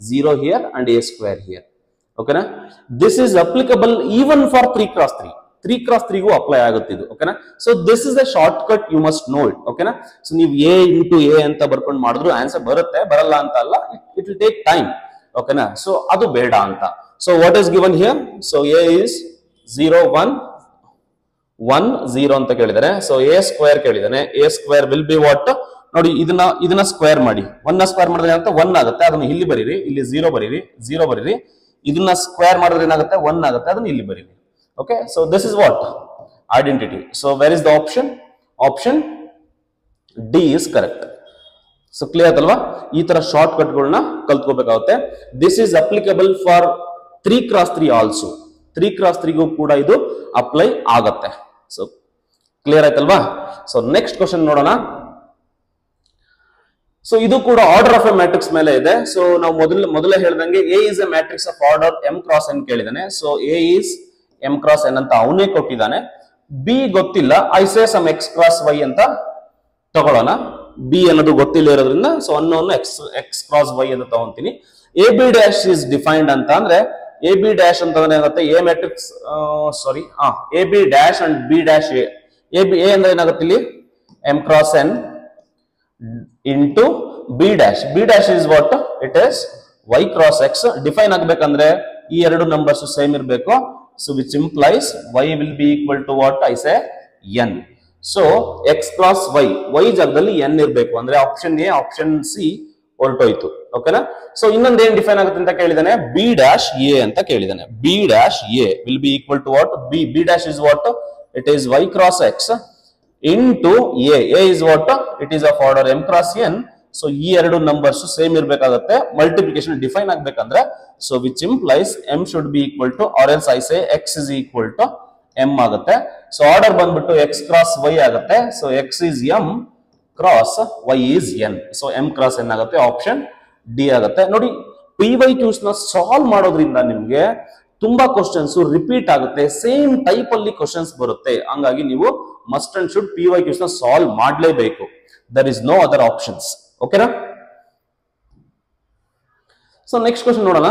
0 here and A square here. ಓಕೆನಾ? This is applicable even for 3x3. 3x3 ಗೂ ಅಪ್ಲೈ ಆಗುತ್ತೆ ಇದು. ಓಕೆನಾ? So this is the shortcut, you must know it. ಓಕೆನಾ? So ನೀವು A into A ಅಂತ ಬರ್ಕೊಂಡು ಮಾಡಿದ್ರು ಆನ್ಸರ್ ಬರುತ್ತೆ, ಬರಲ್ಲ ಅಂತ ಅಲ್ಲ, ಇಟ್ ವಿಲ್ ಟೇಕ್ ಟೈಮ್. ಓಕೆನಾ? ಸೊ ಅದು ಬೇಡ ಅಂತ. So what is given here? So A is 0 1 1 0 ಅಂತ ಕೇಳಿದಾರೆ. ಸೊ ಎ ಸ್ಕ್ವೇರ್ ಕೇಳಿದಾನೆ. A square will be what? ನೋಡಿ, ಇದನ್ನ ಸ್ಕ್ವೇರ್ ಮಾಡಿ, 1 ನ ಸ್ಕ್ವೇರ್ ಮಾಡಿದ್ರೆ ಏನಾಗುತ್ತೆ, 1 ಆಗುತ್ತೆ. ಅದನ್ನ ಇಲ್ಲಿ ಬರೀರಿ, ಇಲ್ಲಿ 0 ಬರೀರಿ, 0 ಬರೀರಿ. ಇದನ್ನ ಸ್ಕ್ವೇರ್ ಮಾಡಿದ್ರೆ ಏನಾಗುತ್ತೆ, 1 ಆಗುತ್ತೆ. ಅದನ್ನ ಇಲ್ಲಿ ಬರೀರಿ. Okay, so this is what? Identity. So where is the option? Option D is correct. So clear ಅಲ್ವಾ? ಈ ತರ ಶಾರ್ಟ್ ಕಟ್ ಗಳನ್ನ ಕಲ್ತ್ಕೋಬೇಕಾಗುತ್ತೆ. This is applicable for 3x3 also. 3x3 ಗೂ ಕೂಡ ಇದು ಅಪ್ಲೈ ಆಗತ್ತೆ. So ಕ್ಲಿಯರ್ ಆಯ್ತಲ್ವಾ? ಸೊ ನೆಕ್ಸ್ಟ್ ಕ್ವಶನ್ ನೋಡೋಣ. ಸೊ ಇದು ಕೂಡ ಆರ್ಡರ್ ಆಫ್ ಎ ಮ್ಯಾಟ್ರಿಕ್ಸ್ ಮೇಲೆ ಇದೆ. ಸೊ ನಾವು ಮೊದಲೇ ಹೇಳ್ದಂಗೆ A is a matrix of order m cross n ಕೇಳಿದಾನೆ. So A is m cross n ಅಂತ ಅವನೇ ಕೊಟ್ಟಿದ್ದಾನೆ. ಬಿ ಗೊತ್ತಿಲ್ಲ, I say some x cross y ಅಂತ ತಗೊಳ್ಳೋಣ. ಬಿ ಅನ್ನೋದು ಗೊತ್ತಿಲ್ಲ ಇರೋದ್ರಿಂದ ಸೊ ಅನ್ನೋನು x ಕ್ರಾಸ್ y ಅಂತ ತಗೊಂತೀನಿ. A B dash is defined ಅಂತ ಅಂದ್ರೆ ಎ ಬಿ ಡ್ಯಾಶ್ ಅಂತಂದ್ರೆ ಏನಾಗುತ್ತೆ, a matrix A B dash and B dash A ಅಂದ್ರೆ ಏನಾಗುತ್ತೆ ಇಲ್ಲಿ m cross n into B dash. B dash is what? It is y cross x. Define ಆಗ್ಬೇಕಂದ್ರೆ ಈ ಎರಡು ನಂಬರ್ಸ್ ಸೇಮ್ ಇರಬೇಕು. So which implies y will be equal to what? I say n. So x plus y ಜಾಗದಲ್ಲಿ n ಇರಬೇಕು. ಅಂದ್ರೆ option A, option C ಹೊರಟೋಯ್ತು. ಓಕೆನಾ? So ಇನ್ನೊಂದು ಏನ್ ಡಿಫೈನ್ ಆಗುತ್ತೆ ಅಂತ ಕೇಳಿದಾನೆ, ಬಿ ಡ್ಯಾಶ್ ಎ ಅಂತ ಕೇಳಿದಾನೆ. B dash A will be equal to what? B dash is what? It is y cross x into A. A is what? It is of order m cross n. So ಈ ಎರಡು numbers same ಇರಬೇಕಾಗುತ್ತೆ. Multiplication define ಆಗ್ಬೇಕಂದ್ರೆ so which implies m should be equal to or else I say x is equal to m ಆಗುತ್ತೆ. So order ಬಂದ್ಬಿಟ್ಟು x cross y ಆಗುತ್ತೆ. So x is m cross y is n. So m cross n ಆಗುತ್ತೆ. Option D ಆಗುತ್ತೆ. ನೋಡಿ, PYQs ನ solve ಮಾಡೋದ್ರಿಂದ ನಿಮ್ಗೆ ತುಂಬಾ ಕ್ವಶನ್ಸ್ ರಿಪೀಟ್ ಆಗುತ್ತೆ, ಸೇಮ್ ಟೈಪ್ ಅಲ್ಲಿ ಕ್ವಶನ್ಸ್ ಬರುತ್ತೆ. ಹಂಗಾಗಿ ನೀವು ಮಸ್ಟ್ ಅಂಡ್ ಶುಡ್ PYQs ನ ಸಾಲ್ವ್ ಮಾಡಲೇಬೇಕು. There is no other options. ಓಕೆನಾ? ಸೊ ನೆಕ್ಸ್ಟ್ ಕ್ವಶನ್ ನೋಡೋಣ.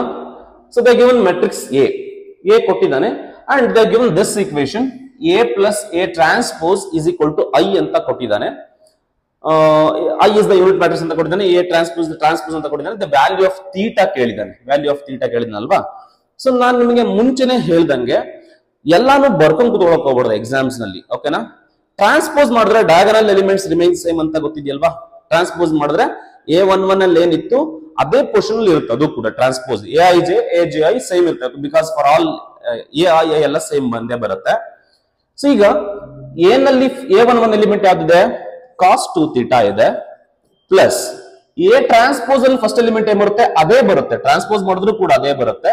So they given matrix A ಕೊಟ್ಟಿದ್ದಾನೆ and they given this equation A plus A transpose is equal to I ಅಂತ ಕೊಟ್ಟಿದ್ದಾನೆ. I is the unit matrix ಅಂತ ಕೊಟ್ಟಿದ್ದಾನೆ. A transpose ಅಂತ ಕೊಟ್ಟಿದ್ದಾನೆ. The value of theta ಕೇಳಿದ್ದಾನೆ. Value of theta ಕೇಳಿದ್ನಲ್ವಾ? So ನಾನು ನಿಮಗೆ ಮುಂಚೆನೆ ಹೇಳ್ದಂಗೆ ಎಲ್ಲಾನು ಬರ್ಕೊಂಡು ಕೂತ್ಕೊಳ್ಳೋಕೆ ಹೋಗ್ಬಾರ್ದು ಎಕ್ಸಾಮ್ಸ್ ನಲ್ಲಿ. ಓಕೆನಾ? ಟ್ರಾನ್ಸ್ಪೋಸ್ ಮಾಡಿದ್ರೆ ಡಯಾಗನಲ್ ಎಲಿಮೆಂಟ್ಸ್ ರಿಮೈನ್ ಸೇಮ್ ಅಂತ ಗೊತ್ತಿದೆಯಲ್ವಾ? ಟ್ರಾನ್ಸ್ಪೋಸ್ ಮಾಡಿದ್ರೆ A11 ಅಲ್ಲಿ ಏನಿತ್ತು ಅದೇ ಪೊಸಿಷನ್ ಅಲ್ಲಿ ಇರುತ್ತೆ. ಅದು ಕೂಡ ಟ್ರಾನ್ಸ್ಪೋಸ್ AIJ AJI ಸೇಮ್ ಇರುತ್ತೆ. ಬಿಕಾಸ್ ಫಾರ್ ಆಲ್ AI ಎಲ್ಲ ಸೇಮ್ ಬಂದೇ ಬರುತ್ತೆ. ಸೊ ಈಗ A ನಲ್ಲಿ A11 ಎಲಿಮೆಂಟ್ ಯಾವ್ದಿದೆ? ಕಾಸ್ 2 ಥೀಟಾ ಇದೆ. ಪ್ಲಸ್ A ಟ್ರಾನ್ಸ್ಪೋಸ್ ಅಲ್ಲಿ ಫಸ್ಟ್ ಎಲಿಮೆಂಟ್ ಏನ್ ಬರುತ್ತೆ? ಅದೇ ಬರುತ್ತೆ. ಟ್ರಾನ್ಸ್ಪೋಸ್ ಮಾಡಿದ್ರು ಕೂಡ ಅದೇ ಬರುತ್ತೆ.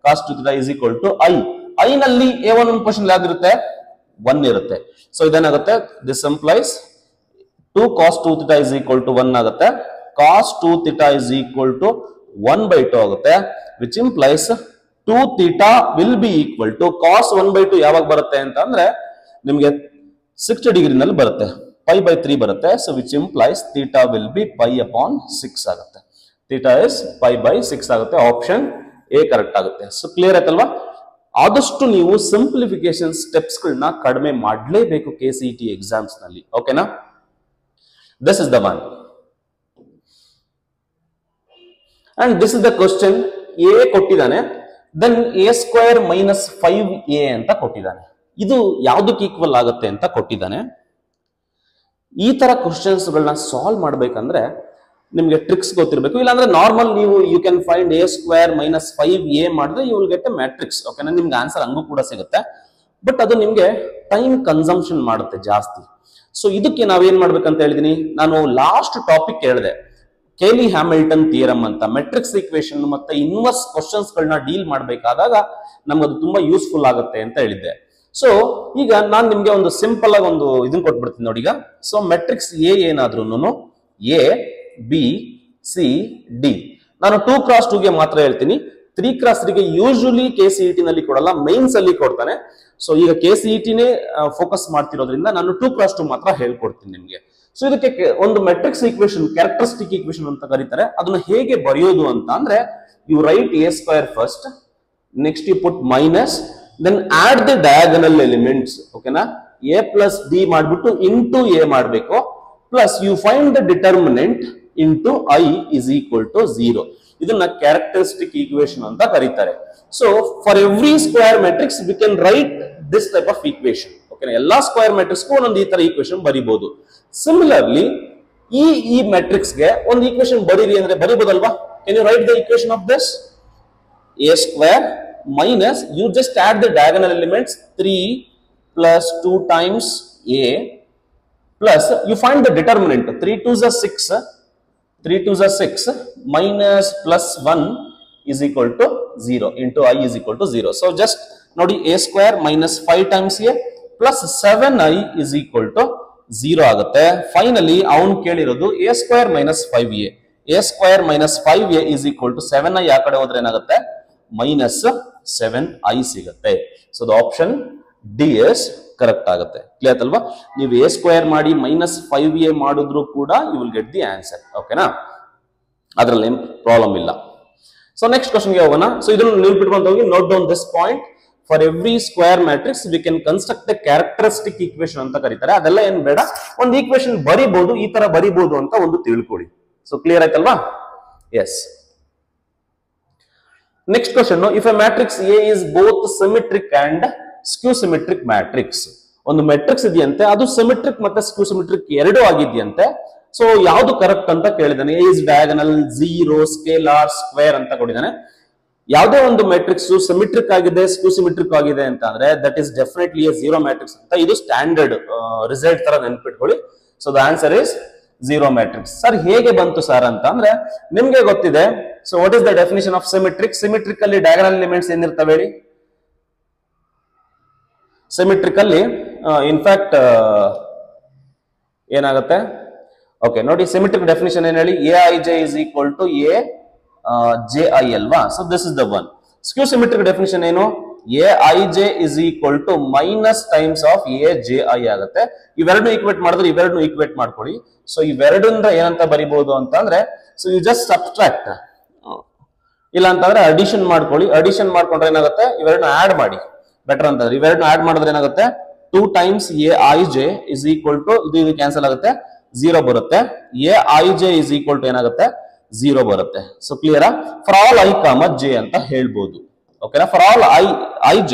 Cos 2 theta is equal to I. I ನಲ್ಲಿ A11 ಪೊಸಿಷನ್ ಯಾವ್ದಿರುತ್ತೆ? 1 ಇರುತ್ತೆ. ಸೊ ಇದೇನಾಗುತ್ತೆ? This implies 2 cos 2 theta is equal to 1 ಆಗುತ್ತೆ. cos 2 theta is equal to 1/2 ಆಗುತ್ತೆ. which implies 2 theta will be equal to cos 1/2 ಯಾವಾಗ ಬರುತ್ತೆ ಅಂತ ಅಂದ್ರೆ ನಿಮಗೆ 60 ಡಿಗ್ರಿ ನಲ್ಲಿ ಬರುತ್ತೆ. pi/3 ಬರುತ್ತೆ. so which implies theta will be pi/6 ಆಗುತ್ತೆ. theta is pi/6 ಆಗುತ್ತೆ. ಆಪ್ಷನ್ ಎ ಕರೆಕ್ಟ್ ಆಗುತ್ತೆ. ಸೊ ಕ್ಲಿಯರ್ ಆಯ್ತಲ್ವಾ? ಆದಷ್ಟು ನೀವು ಸಿಂಪ್ಲಿಫಿಕೇಶನ್ ಸ್ಟೆಪ್ಸ್ ಗಳನ್ನ ಕಡಿಮೆ ಮಾಡಲೇಬೇಕು KCET ಎಕ್ಸಾಮ್ಸ್ ನಲ್ಲಿ. ಓಕೆನಾ? This is the one. And this is the question. A ಕೊಟ್ಟಿದ್ದಾನೆ, then a square minus 5a ಅಂತ ಕೊಟ್ಟಿದ್ದಾನೆ. ಇದು ಯಾವುದಕ್ಕೆ ಈಕ್ವಲ್ ಆಗುತ್ತೆ ಅಂತ ಕೊಟ್ಟಿದ್ದಾನೆ. ಈ ತರ ಕ್ವಶನ್ಸ್ ಗಳನ್ನ ಸಾಲ್ವ್ ಮಾಡ್ಬೇಕಂದ್ರೆ ನಿಮ್ಗೆ ಟ್ರಿಕ್ಸ್ ಗೊತ್ತಿರಬೇಕು. ಇಲ್ಲಾಂದ್ರೆ ನಾರ್ಮಲ್ ನೀವು you can find a square minus 5a ಮಾಡಿದ್ರೆ you will get a matrix. ಓಕೆನಾ? ನಿಮ್ಗೆ ಆನ್ಸರ್ ಹಂಗೂ ಕೂಡ ಸಿಗುತ್ತೆ. ಬಟ್ ಅದು ನಿಮ್ಗೆ ಟೈಮ್ ಕನ್ಸಂಪ್ಷನ್ ಮಾಡುತ್ತೆ ಜಾಸ್ತಿ. ಸೊ ಇದಕ್ಕೆ ನಾವೇನ್ ಮಾಡ್ಬೇಕಂತ ಹೇಳಿದೀನಿ, ನಾನು ಲಾಸ್ಟ್ ಟಾಪಿಕ್ ಹೇಳಿದೆ, ಕೇಲಿ ಹ್ಯಾಮಿಲ್ಟನ್ ಥಿಯರಮ್ ಅಂತ. ಮೆಟ್ರಿಕ್ಸ್ ಈಕ್ವೇಶನ್ ಮತ್ತೆ ಇನ್ವರ್ಸ್ ಕ್ವಶನ್ಸ್ ಗಳನ್ನ ಡೀಲ್ ಮಾಡಬೇಕಾದಾಗ ನಮ್ಗೆ ಅದು ತುಂಬಾ ಯೂಸ್ಫುಲ್ ಆಗುತ್ತೆ ಅಂತ ಹೇಳಿದ್ದೆ. ಸೊ ಈಗ ನಾನು ನಿಮ್ಗೆ ಒಂದು ಸಿಂಪಲ್ ಆಗಿ ಒಂದು ಇದನ್ನ ಕೊಟ್ಬಿಡ್ತೀನಿ ನೋಡಿ. ಈಗ ಸೊ ಮೆಟ್ರಿಕ್ಸ್ ಎ ಏನಾದ್ರೂ A B C D, ನಾನು 2 x 2 ಗೆ ಮಾತ್ರ ಹೇಳ್ತೀನಿ. 3x3 ಗೆ ಯೂಶುವಲಿ KCET ನಲ್ಲಿ ಕೊಡಲ್ಲ, ಮೈನ್ಸ್ ಅಲ್ಲಿ ಕೊಡ್ತಾನೆ. ಸೊ ಈಗ KCET ನೇ ಫೋಕಸ್ ಮಾಡ್ತಿರೋದ್ರಿಂದ ನಾನು 2x2 ಮಾತ್ರ ಹೇಳ್ಕೊಡ್ತೀನಿ ನಿಮ್ಗೆ. ಸೊ ಇದಕ್ಕೆ ಒಂದು ಮೆಟ್ರಿಕ್ಸ್ ಈಕ್ವೇಶನ್, ಕ್ಯಾರೆಕ್ಟರಿಸ್ಟಿಕ್ ಈಕ್ವೇಶನ್ ಅಂತ ಕರೀತಾರೆ. ಅದನ್ನ ಹೇಗೆ ಬರೆಯೋದು ಅಂತ ಅಂದ್ರೆ, you write a square first, next you put minus, then add the diagonal elements. ಓಕೆನಾ, a ಪ್ಲಸ್ b ಮಾಡ್ಬಿಟ್ಟು ಇಂಟು a ಮಾಡಬೇಕು, plus you find the determinant into i is equal to 0. ಇದನ್ನ ಕ್ಯಾರೆಕ್ಟರಿಸ್ಟಿಕ್ ಈಕ್ವೇಶನ್ ಅಂತ ಕರೀತಾರೆ. So for every square matrix we can write this type of equation. ಓಕೆನಾ, ಎಲ್ಲಾ square ಮ್ಯಾಟ್ರಿಕ್ಸ್ಗೂ ಒಂದೊಂದು ಈ ತರ ಈಕ್ವೇಶನ್ ಬರಿಬಹುದು. ಸಿಮಿಲರ್ಲಿ ಈ ಮ್ಯಾಟ್ರಿಕ್ಸ್ ಗೆ ಒಂದು ಈಕ್ವೇಶನ್ ಬರೀರಿ ಅಂದ್ರೆ ಬರಿಬಹುದಲ್ವಾ? Can you write the equation of this? a square minus, you just add the diagonal elements, 3 plus 2 times a, plus you find the determinant, 3 2s are 6, 3 2s are 6, minus plus 1 is equal to 0 into I is equal to 0. So just nodi a square minus 5 times a plus 7i is equal to 0 ಆಗುತ್ತೆ. Finally ಅವನು ಕೇಳಿರೋದು a square minus 5a, a square minus 5a is equal to 7i. ಆ ಕಡೆ ಹೋದ್ರೆ ಏನಾಗುತ್ತೆ? minus 7i ಸಿಗುತ್ತೆ. So the option D is correct ಆಗುತ್ತೆ. Clear ಅಲ್ವಾ? ನೀವು a ಸ್ಕ್ವೇರ್ ಮಾಡಿ ಮೈನಸ್ 5a ಮಾಡಿದ್ರು ಕೂಡ you will get the answer. ಓಕೆನಾ, ಅದರಲ್ಲಿ ಪ್ರಾಬ್ಲಮ್ ಇಲ್ಲ. ಸೊ ನೆಕ್ಸ್ಟ್ ಕ್ವಶನ್ಗೆ ಹೋಗೋಣ. ಸೊ ಇದನ್ನು ನೆನಪಿಟ್ಕೊಂಡು ಹೋಗಿ, note down this point. For every square matrix we can construct the characteristic equation ಅಂತ ಕರೀತಾರೆ. ಅದೆಲ್ಲ ಏನ್ ಬೇಡ, ಒಂದು ಈಕ್ವೇಶನ್ ಬರಿಬಹುದು, ಈ ತರ ಬರಿಬಹುದು ಅಂತ ಒಂದು ತಿಳ್ಕೊಳ್ಳಿ. ಸೊ ಕ್ಲಿಯರ್ ಆಯ್ತಲ್ವಾ? S. Next question, if a matrix A is both symmetric and skew symmetric matrix, ಒಂದು ಮ್ಯಾಟ್ರಿಕ್ಸ್ ಇದೆಯಂತೆ, ಅದು ಸಿಮೆಟ್ರಿಕ್ ಮತ್ತೆ ಸ್ಕ್ಯೂ ಸಿಮೆಟ್ರಿಕ್ ಎರಡೂ ಆಗಿದೆಯಂತೆ. ಸೊ ಯಾವುದು ಕರೆಕ್ಟ್ ಅಂತ ಕೇಳಿದಾನೆ. A is diagonal, 0, scalar, square ಅಂತ ಕೊಟ್ಟಿದ್ದಾನೆ. ಯಾವುದೇ ಒಂದು ಮ್ಯಾಟ್ರಿಕ್ಸ್ ಸಿಮೆಟ್ರಿಕ್ ಆಗಿದೆ, ಸ್ಕ್ಯೂ ಸಿಮೆಟ್ರಿಕ್ ಆಗಿದೆ ಅಂತ ಅಂದ್ರೆ that is definitely A zero matrix ಅಂತ. ಇದು ಸ್ಟ್ಯಾಂಡರ್ಡ್ ರಿಸಲ್ಟ್ ತರ ನೆನ್ಪಿಟ್ಕೊಳ್ಳಿ. So the answer is zero matrix. Sir ಹೇಗೆ ಬಂತು ಸರ್ ಅಂತ ಅಂದ್ರೆ ನಿಮ್ಗೆ ಗೊತ್ತಿದೆ. So what is the definition of symmetric? Symmetric ಅಲ್ಲಿ ಡಯಾಗನಲ್ ಎಲಿಮೆಂಟ್ಸ್ ಏನಿರ್ತವೆ ಹೇಳಿ? ಸಿಮೆಟ್ರಿಕ್ ಅಲ್ಲಿ ಇನ್ಫ್ಯಾಕ್ಟ್ ಏನಾಗುತ್ತೆ? ಓಕೆ ನೋಡಿ, ಸಿಮೆಟ್ರಿಕ್ ಡೆಫಿನಿಷನ್ ಏನ್ ಹೇಳಿ? aij is equal to ji ಅಲ್ವಾ? So this is the one. ಸ್ಕ್ಯೂ symmetric definition ಏನು? aij is equal to minus times of aji ಆಗುತ್ತೆ. ಇವೆರಡು ಈಕ್ವೇಟ್ ಮಾಡಿದ್ರೆ ಇವೆರಡು ಈಕ್ವೇಟ್ ಮಾಡ್ಕೊಳ್ಳಿ. ಸೊ ಇವೆರಡರಿಂದ ಏನಂತ ಬರಿಬಹುದು ಅಂತ ಅಂದ್ರೆ, ಸೊ ಯು ಜಸ್ಟ್ ಸಬ್ಟ್ರಾಕ್ಟ್, ಇಲ್ಲ ಅಂತಂದ್ರೆ ಅಡಿಷನ್ ಮಾಡ್ಕೊಳ್ಳಿ. ಅಡಿಷನ್ ಮಾಡ್ಕೊಂಡ್ರೆ ಏನಾಗುತ್ತೆ? ಇವೆರಡನ್ನ ಆಡ್ ಮಾಡಿ ಬೆಟರ್ ಅಂತಂದ್ರೆ. ಇವೆರಡನ್ನ ಆಡ್ ಮಾಡಿದ್ರೆ ಏನಾಗುತ್ತೆ? 2 times aij is equal to, ಇದು ಕ್ಯಾನ್ಸಲ್ ಆಗುತ್ತೆ, 0 ಬರುತ್ತೆ. aij is equal to ಏನಾಗುತ್ತೆ? 0 ಬರುತ್ತೆ. ಸೊ ಕ್ಲಿಯರಾ? ಫಾರ್ ಆಲ್ i, j ಅಂತ ಹೇಳ್ಬೋದು. ಓಕೆನಾ? For all ij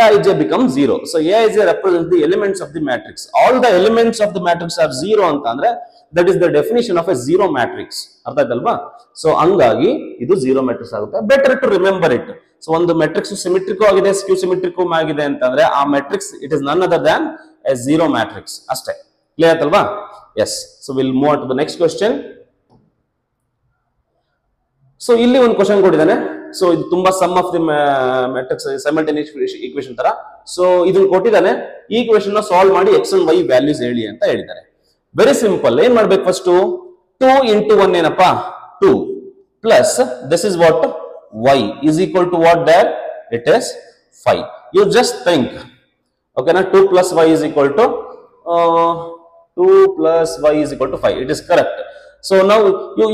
aij becomes 0. So aij represents the elements of the matrix. All the elements of the matrix are 0 ಅಂತ ಅಂದ್ರೆ that is the definition of a zero matrix. ಅರ್ಥ ಆಯ್ತಲ್ವಾ? So ಹಂಗಾಗಿ ಇದು zero matrix ಆಗುತ್ತೆ. Better to remember it. So ಒಂದು matrix symmetric ಆಗಿದೆ, skew symmetric ಆಗಿದೆ ಅಂತಂದ್ರೆ ಆ matrix it is none other than a zero matrix ಅಷ್ಟೇ. ಕ್ಲಿಯರ್ ಆಯ್ತಲ್ವಾ? Yes. So will move to the next question. So ಇಲ್ಲಿ ಒಂದು ಕ್ವಶನ್ ಕೊಟ್ಟಿದ್ದಾನೆ. ಸೊ ಇದು ತುಂಬಾ sum of the matrix simultaneous equation ತರ. ಸೊ ಇದನ್ನ ಕೊಟ್ಟಿದ್ದಾನೆ. ಈ ಈಕ್ವೇಶನ್ ನ ಸಾಲ್ವ್ ಮಾಡಿ ಎಕ್ಸ್ ಅಂಡ್ ವೈ ವ್ಯಾಲ್ಯೂಸ್ ಹೇಳಿ ಅಂತ ಹೇಳಿದ್ದಾರೆ. Very simple. ಏನ್ ಮಾಡ್ಬೇಕು? ಫಸ್ಟ್ 2 into 1 ಏನಪ್ಪಾ? 2 plus this is what? y is equal to what there? It is 5. You just think. Okay, now 2 plus y is equal to 2 plus y is equal to 5. It is correct. So now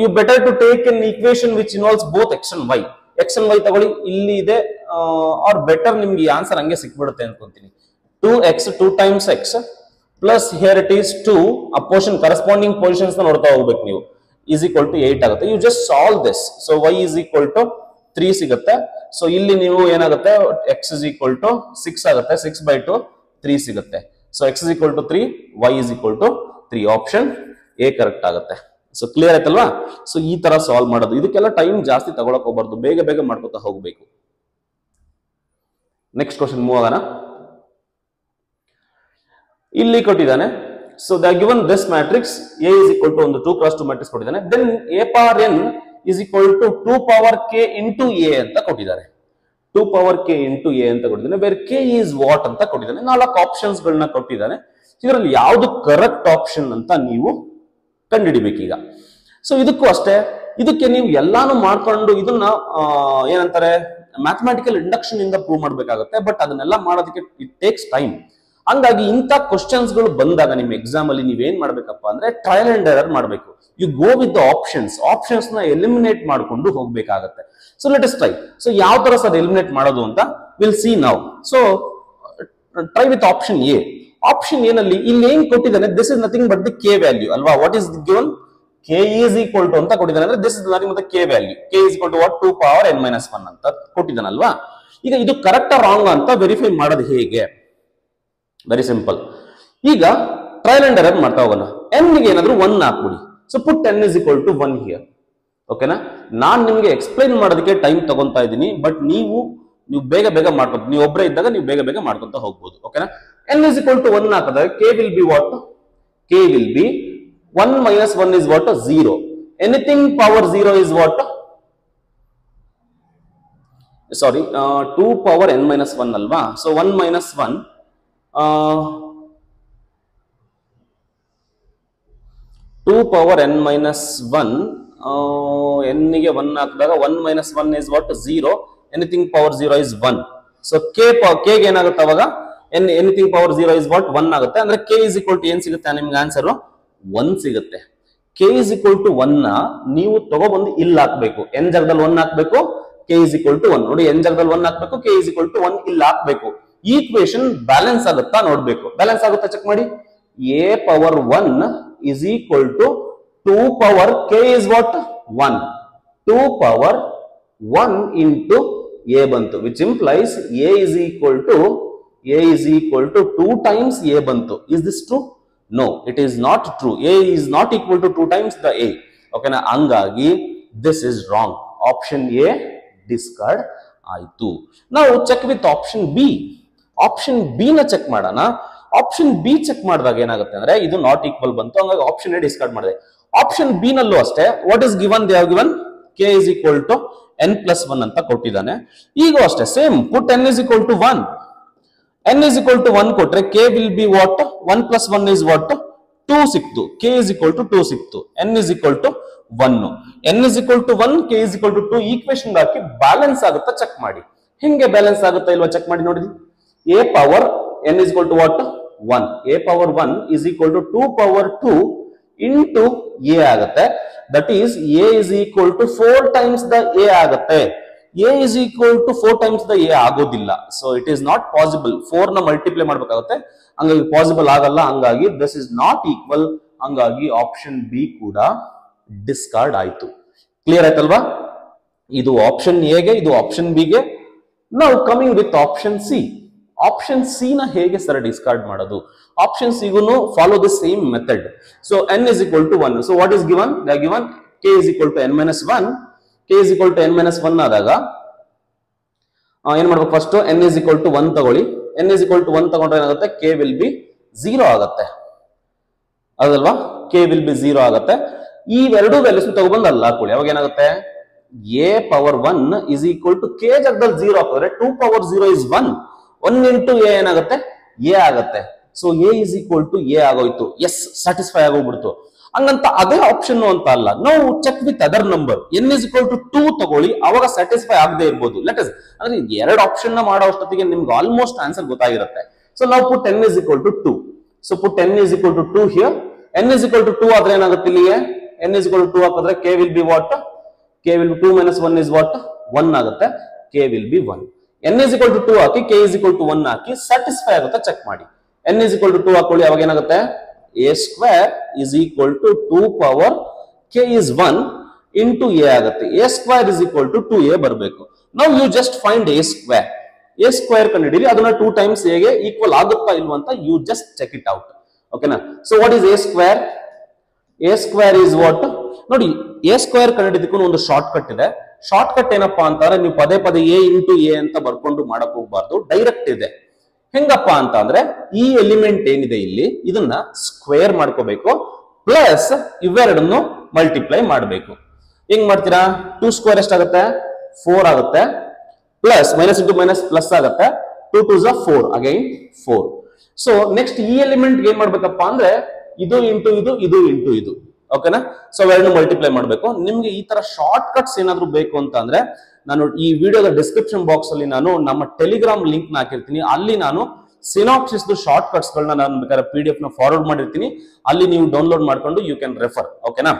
you better to take an equation which involves both x and y. x and y ತಗೊಳ್ಳಿ, ಇಲ್ಲಿ ಇದೆ. or better ನಿಮ್ಗೆ answer ಹಂಗೆ ಸಿಕ್ಬಿಡುತ್ತೆ ಅನ್ಕೊಂತೀನಿ. 2x 2 times x plus here it is 2 a portion corresponding positions ನ ನೋಡ್ತಾ ಹೋಗ್ಬೇಕು ನೀವು, is equal to 8 ಆಗುತ್ತೆ. You just solve this. So y is equal to 3 ಸಿಗುತ್ತೆ. ಸೊ ಇಲ್ಲಿ ನೀವು ಏನಾಗುತ್ತೆ? x is equal to 6 ಆಗುತ್ತೆ. 6 by 2 3 ಸಿಗುತ್ತೆ. So x is equal to 3, y is equal to 3. Option A correct ಆಗುತ್ತೆ. ಸೊ ಕ್ಲಿಯರ್ ಆಯ್ತಲ್ವಾ? So ಈ ತರ ಸಾಲ್ವ್ ಮಾಡೋದು. ಇದಕ್ಕೆಲ್ಲ ಟೈಮ್ ಜಾಸ್ತಿ ತಗೊಳಕ್ ಹೋಗ್ಬಾರ್ದು, ಬೇಗ ಬೇಗ ಮಾಡ್ಕೊತಾ ಹೋಗ್ಬೇಕು. ನೆಕ್ಸ್ಟ್ ಕ್ವಶನ್ ಮೂವ್ ಆಗೋಣ. ಇಲ್ಲಿ ಕೊಟ್ಟಿದ್ದಾನೆ. So the given this matrix A is equal to ಒಂದು 2x2 ಮ್ಯಾಟ್ರಿಕ್ಸ್ ಕೊಟ್ಟಿದ್ದಾನೆ. Then A power n is equal to 2 power k into A ಅಂತ ಕೊಟ್ಟಿದ್ದಾರೆ. 2 power k into A ಅಂತ ಕೊಟ್ಟಿದ್ದಾನೆ. ಬೇರೆ k is what ಅಂತ ಕೊಟ್ಟಿದ್ದಾನೆ. 4 ಆಪ್ಷನ್ಸ್ ಗಳನ್ನ ಕೊಟ್ಟಿದ್ದಾನೆ. ಇದರಲ್ಲಿ ಯಾವುದು ಕರೆಕ್ಟ್ ಆಪ್ಷನ್ ಅಂತ ನೀವು ಕಂಡುಹಿಡಿಬೇಕು ಈಗ. ಸೊ ಇದಕ್ಕೂ ಅಷ್ಟೇ, ಇದಕ್ಕೆ ನೀವು ಎಲ್ಲಾನು ಮಾಡ್ಕೊಂಡು ಇದನ್ನ ಏನಂತಾರೆ ಮ್ಯಾಥಮೆಟಿಕಲ್ ಇಂಡಕ್ಷನ್ ಇಂದ ಪ್ರೂವ್ ಮಾಡ್ಬೇಕಾಗುತ್ತೆ. ಬಟ್ ಅದನ್ನೆಲ್ಲ ಮಾಡೋದಕ್ಕೆ ಇಟ್ ಟೇಕ್ಸ್ ಟೈಮ್. ಹಂಗಾಗಿ ಇಂಥ ಕ್ವಶನ್ಸ್ ಗಳು ಬಂದಾಗ ನಿಮ್ಮ ಎಕ್ಸಾಮ್ ಅಲ್ಲಿ ನೀವೇನ್ ಮಾಡ್ಬೇಕಪ್ಪ ಅಂದ್ರೆ ಟ್ರಯಲ್ ಅಂಡ್ ಎರರ್ ಮಾಡಬೇಕು. You go with the options ನ ಎಲಿಮಿನೇಟ್ ಮಾಡ್ಕೊಂಡು ಹೋಗ್ಬೇಕಾಗತ್ತೆ. So let us try. So ಯಾವ ತರ ಸರ್ ಎಲಿಮಿನೇಟ್ ಮಾಡೋದು ಅಂತ ವಿಲ್ ಸಿ ನಾವು. So try with option A. Option ಏನಲ್ಲಿ ಇಲ್ಲಿ ಏನ್ ಕೊಟ್ಟಿದ್ದಾನೆ, this is nothing but the K value ಅಲ್ವಾ. What is given, K is equal to ಅಂತ ಕೊಟ್ಟಿದ್ದಾನೆ. ಅಂದ್ರೆ this is nothing but K value. K is equal to what, 2 power n minus 1 ಅಂತ ಕೊಟ್ಟಿದ್ದಾನಲ್ವಾ. ಈಗ ಇದು ಕರೆಕ್ಟ್ ರಾಂಗ್ ಅಂತ ವೆರಿಫೈ ಮಾಡೋದು ಹೇಗೆ? Very simple. ಈಗ ಟ್ರಯಲ್ ಅಂಡ್ ಎರರ್ ಮಾಡ್ತಾ ಹೋಗೋಣ. n ಗೆ ಏನಾದ್ರೂ 1 ಹಾಕ್ಬಿಡಿ. So put n is equal to 1 here. ಓಕೆನಾ? ನಾನ್ ನಿಮ್ಗೆ ಎಕ್ಸ್ಪ್ಲೈನ್ ಮಾಡೋದಕ್ಕೆ ಟೈಮ್ ತಗೊಂತಾ ಇದ್ದೀನಿ. ಬಟ್ ನೀವು ಬೇಗ ಮಾಡ್ಕೊಂಡು, ನೀವು ಒಬ್ಬರೇ ಇದ್ದಾಗ ನೀವು ಬೇಗ ಮಾಡ್ಕೊಂತ ಹೋಗ್ಬೋದು. ಓಕೆನಾ? n is equal to 1 ಹಾಕಿದ್ರೆ k will be what? k will be 1 minus 1 is what? 0. Anything power 0 is what? Sorry, 2 power n minus 1 alva. So 1 minus 1, 2 power n minus 1, n ಗೆ 1 ಹಾಕಿದಾಗ 1 minus 1 is what? 0. Anything power 0 is 1. So k ಗೆ ಏನಾಗುತ್ತೆ ಅವಾಗ? anything power 0 is what? 1 ಆಗುತ್ತೆ. ಅಂದ್ರೆ k is equal to ಏನ್ ಸಿಗುತ್ತೆ ನಿಮ್ಗೆ ಆನ್ಸರ್? 1 ಸಿಗುತ್ತೆ. k is equal to 1 ನ ನೀವು ತಗೊಬಂದು ಇಲ್ಲಿ ಹಾಕ್ಬೇಕು. n ಜಾಗದಲ್ಲಿ 1 ಹಾಕ್ಬೇಕು, k is equal to 1. ನೋಡಿ, n ಜಾಗದಲ್ಲಿ 1 ಹಾಕ್ಬೇಕು, k is equal to 1 ಇಲ್ಲಿ ಹಾಕ್ಬೇಕು. ಈ ಈಕ್ವೇಶನ್ ಬ್ಯಾಲೆನ್ಸ್ ಆಗುತ್ತಾ ನೋಡ್ಬೇಕು. ಬ್ಯಾಲೆನ್ಸ್ ಆಗುತ್ತಾ ಚೆಕ್ ಮಾಡಿ. a power 1 is equal to 2 power k is what? 1. 2 power 1 into a ಬಂತು, which implies a is equal to 2 times a ಬಂತು. Is this true? No, it is not true. A is not equal to 2 times the a. Okay na? Hangagi this is wrong. Option A discard ಆಯ್ತು. Now check with option B. Option B ನ check ಮಾಡೋಣ. Option B check ಮಾಡಿದಾಗ ಏನಾಗುತ್ತೆ ಅಂದ್ರೆ ಇದು not equal ಬಂತು, ಹಂಗಾಗಿ option A discard ಮಾಡಿದೆ. ಆಪ್ಷನ್ ಬಿ ನಲ್ಲೂ ಅಷ್ಟೇ, what is given? They have given k is equal to n plus 1 ಅಂತ ಕೊಟ್ಟಿದ್ದಾನೆ. ಈಗ ಅಷ್ಟೇ same, put n is equal to 1. n is equal to 1 ಕೊಟ್ರೆ k will be what? 1 plus 1 is what? 2 ಸಿಕ್ತು. k is equal to 2 ಸಿಕ್ತು. n is equal to 1. n is equal to 1, k is equal to 2 equation hockey balance ಆಗುತ್ತಾ check ಮಾಡಿ. ಹಿಂಗೆ balance ಆಗುತ್ತಾ ಇಲ್ವಾ check ಮಾಡಿ ನೋಡಿ. a power n is equal to what? 1. a power 1 is equal to 2 power 2 into a ಆಗುತ್ತೆ. That is a is equal to 4 times the a ಆಗುತ್ತೆ. a is equal to 4 times the a ಆಗೋದಿಲ್ಲ. So it is not possible. 4 ನ multiply ಮಾಡಬೇಕಾಗುತ್ತೆ, ಹಂಗಾಗಿ possible ಆಗಲ್ಲ. ಹಂಗಾಗಿ this is not equal. ಹಂಗಾಗಿ option B ಕೂಡ ಡಿಸ್ಕಾರ್ಡ್ ಆಯ್ತು. ಕ್ಲಿಯರ್ ಆಯ್ತಲ್ವಾ? ಇದು ಆಪ್ಷನ್ ಎ ಗೆ, ಇದು ಆಪ್ಷನ್ ಬಿ ಗೆ. ನಾವು coming with option C. Option C ನ ಹೇಗೆ ಸರ್ ಡಿಸ್ಕಾರ್ಡ್ ಮಾಡೋದು? ಆಪ್ಷನ್ ಸಿ ಗುನು follow the same method. So n is equal to 1. So what is given? They are given k is equal to n minus 1. k is equal to n minus 1 ಆದಾಗ ಏನ್ ಮಾಡ್ಬೇಕು? First n is equal to 1 ತಗೊಳ್ಳಿ. n is equal to 1 ತಗೊಂಡ್ರೆ ಏನಾಗುತ್ತೆ? k will be 0 ಆಗುತ್ತೆ, ಅದಲ್ವಾ? k will be 0 ಆಗುತ್ತೆ. ಈ ಎರಡು ವ್ಯಾಲ್ಯೂಸ್ ತಗೊಬಂದು ಅಲ್ಲಿ ಹಾಕೊಳ್ಳಿ. ಅವಾಗ ಏನಾಗುತ್ತೆ? a power 1 is equal to k ಜಾಗದಲ್ಲಿ 0 ಹಾಕಿದ್ರೆ 2 power 0 is 1. 1 into a ಏನಾಗುತ್ತೆ? a ಆಗುತ್ತೆ. So a is equal to a ಆಗೋಯ್ತು. ಎಸ್, ಸ್ಯಾಟಿಸ್ಫೈ ಆಗೋಗ್ಬಿಡ್ತು. ಹಂಗಂತ ಅದೇ ಆಪ್ಷನ್ ಅಂತ ಅಲ್ಲ, ನಾವು check with other number. n is equal to 2 ತಗೊಳ್ಳಿ, ಅವಾಗ ಸ್ಯಾಟಿಸ್ಫೈ ಆಗದೆ ಇರ್ಬೋದು. ಲೆಟ್ ಅಸ್ ಅಂದ್ರೆ ಎರಡು ಆಪ್ಷನ್ ನ ಮಾಡೋ ಅಷ್ಟೊತ್ತಿಗೆ ನಿಮ್ಗೆ ಆಲ್ಮೋಸ್ಟ್ ಆನ್ಸರ್ ಗೊತ್ತಾಗಿರುತ್ತೆ. ಸೊ ನಾವು ಪುಟ್ n is equal to 2. So put n is equal to 2 here. n is equal to 2 ಆದ್ರೆ ಏನಾಗುತ್ತೆ? ಇಲ್ಲಿಗೆ n is equal to 2 ಹಾಕಿದ್ರೆ k will be what? k will be 2 minus 1 is what? 1 ಆಗುತ್ತೆ. k will be 1. n is equal to 2 hockey k is equal to 1 hockey satisfy ಆಗುತ್ತೆ check ಮಾಡಿ. n is equal to 2 ಹಾಕೊಳ್ಳಿ, ಅವಾಗ ಏನಾಗುತ್ತೆ? a square is equal to 2 power k is 1 into a ಆಗುತ್ತೆ. a square is equal to 2a ಬರಬೇಕು. now you just find a square. a square ಕಂಡುಹಿಡಿರಿ, ಅದನ್ನ 2 times a ಗೆ equal ಆಗುತ್ತಾ ಇಲ್ವಾ ಅಂತ you just check it out. ಓಕೆನಾ? so what is a square? a square is what? ನೋಡಿ, a square ಕಂಡುಹಿಡಿದಕ್ಕೂ ಒಂದು short cut ಇದೆ. ಶಾರ್ಟ್ ಕಟ್ ಏನಪ್ಪಾ ಅಂತಂದ್ರೆ ನೀವು ಪದೇ ಪದೇ a into a ಅಂತ ಬರ್ಕೊಂಡು ಮಾಡಕ್ ಹೋಗ್ಬಾರ್ದು, ಡೈರೆಕ್ಟ್ ಇದೆ. ಹೆಂಗಪ್ಪ ಅಂತ ಅಂದ್ರೆ ಈ ಎಲಿಮೆಂಟ್ ಏನಿದೆ ಇಲ್ಲಿ, ಇದನ್ನ ಸ್ಕ್ವೇರ್ ಮಾಡ್ಕೋಬೇಕು, ಪ್ಲಸ್ ಇವೆರಡನ್ನು ಮಲ್ಟಿಪ್ಲೈ ಮಾಡಬೇಕು. ಹೆಂಗ್ ಮಾಡ್ತೀರಾ? 2 ಸ್ಕ್ವೇರ್ ಎಷ್ಟಾಗುತ್ತೆ? 4 ಆಗುತ್ತೆ. Plus minus into minus plus ಆಗುತ್ತೆ. 2 2s are 4, again 4. So next ಈ ಎಲಿಮೆಂಟ್ ಏನ್ ಮಾಡ್ಬೇಕಪ್ಪ ಅಂದ್ರೆ ಇದು ಇಂಟು ಇದು, ಇದು ಇಂಟು ಇದು. ಓಕೆನಾ. ಸೊ ಅವೆರಡು ಮಲ್ಟಿಪ್ಲೈ ಮಾಡಬೇಕು. ನಿಮ್ಗೆ ಈ ತರ ಶಾರ್ಟ್ ಕಟ್ಸ್ ಏನಾದ್ರು ಬೇಕು ಅಂತ ಅಂದ್ರೆ ನಾನು ಈ ವಿಡಿಯೋದ ಡಿಸ್ಕ್ರಿಪ್ಷನ್ ಬಾಕ್ಸ್ ಅಲ್ಲಿ ನಾನು ನಮ್ಮ ಟೆಲಿಗ್ರಾಮ್ ಲಿಂಕ್ ನ ಹಾಕಿರ್ತೀನಿ. ಅಲ್ಲಿ ನಾನು ಸಿನಾಪ್ಸಿಸ್ ಶಾರ್ಟ್ ಕಟ್ಸ್ ಗಳನ್ನ ನಾನು ಬೇಕಾದ್ರೆ PDF ನ ಫಾರ್ವರ್ಡ್ ಮಾಡಿರ್ತೀನಿ. ಅಲ್ಲಿ ನೀವು ಡೌನ್ಲೋಡ್ ಮಾಡ್ಕೊಂಡು ಯು ಕ್ಯಾನ್ ರೆಫರ್. ಓಕೆನಾ,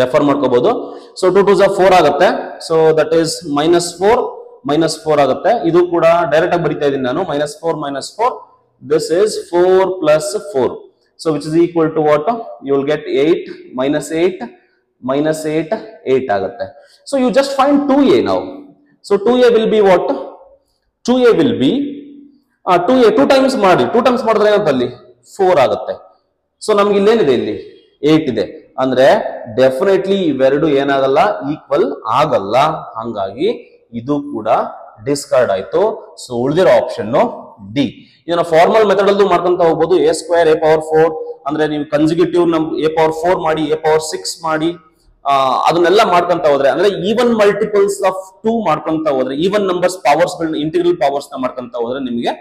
ರೆಫರ್ ಮಾಡ್ಕೋಬಹುದು. ಸೊ 2 2s 4 ಆಗುತ್ತೆ. ಸೊ ದಟ್ ಈಸ್ -4 ಆಗುತ್ತೆ. ಇದು ಕೂಡ ಡೈರೆಕ್ಟ್ ಆಗಿ ಬರೀತಾ ಇದ್ದೀನಿ ನಾನು. -4 this is 4 plus 4. So which is equal to what? You will get 8 ಆಗುತ್ತೆ. So you just find 2a now. So 2a will be what? 2a will be 2a 2 times ಮಾಡಿ. 2 times ಮಾಡಿದ್ರೆ ಏನಂತ ಅಲ್ಲಿ 4 ಆಗುತ್ತೆ. ಸೊ ನಮ್ಗೆ ಇಲ್ಲೇನಿದೆ, ಇಲ್ಲಿ 8 ಇದೆ. ಅಂದ್ರೆ ಡೆಫಿನೆಟ್ಲಿ ಇವೆರಡು ಏನಾಗಲ್ಲ, ಈಕ್ವಲ್ ಆಗಲ್ಲ. ಹಂಗಾಗಿ ಇದು ಕೂಡ ಡಿಸ್ಕಾರ್ಡ್ ಆಯ್ತು. ಸೊ ಉಳಿದಿರೋ ಆಪ್ಷನ್ ಡಿ. ಇದನ್ನ ಫಾರ್ಮಲ್ ಮೆಥಡ್ ಅಲ್ಲೂ ಮಾಡ್ಕೊಂತ ಹೋಗ್ಬೋದು. a²a⁴ ಅಂದ್ರೆ ನೀವು ಕನ್ಸಿಕ್ಯೂಟಿವ್ a⁴ ಮಾಡಿ, a⁴ ಮಾಡಿ, ಅದನ್ನೆಲ್ಲ ಮಾಡ್ಕೊಂತ ಹೋದ್ರೆ ಅಂದ್ರೆ ಈವನ್ ಮಲ್ಟಿಪಲ್ಸ್ ಆಫ್ 2 ಮಾಡ್ಕೊಂತ ಹೋದ್ರೆ, even numbers powers integral powers ನ ಮಾಡ್ಕೊಂತ ಹೋದ್ರೆ ನಿಮಗೆ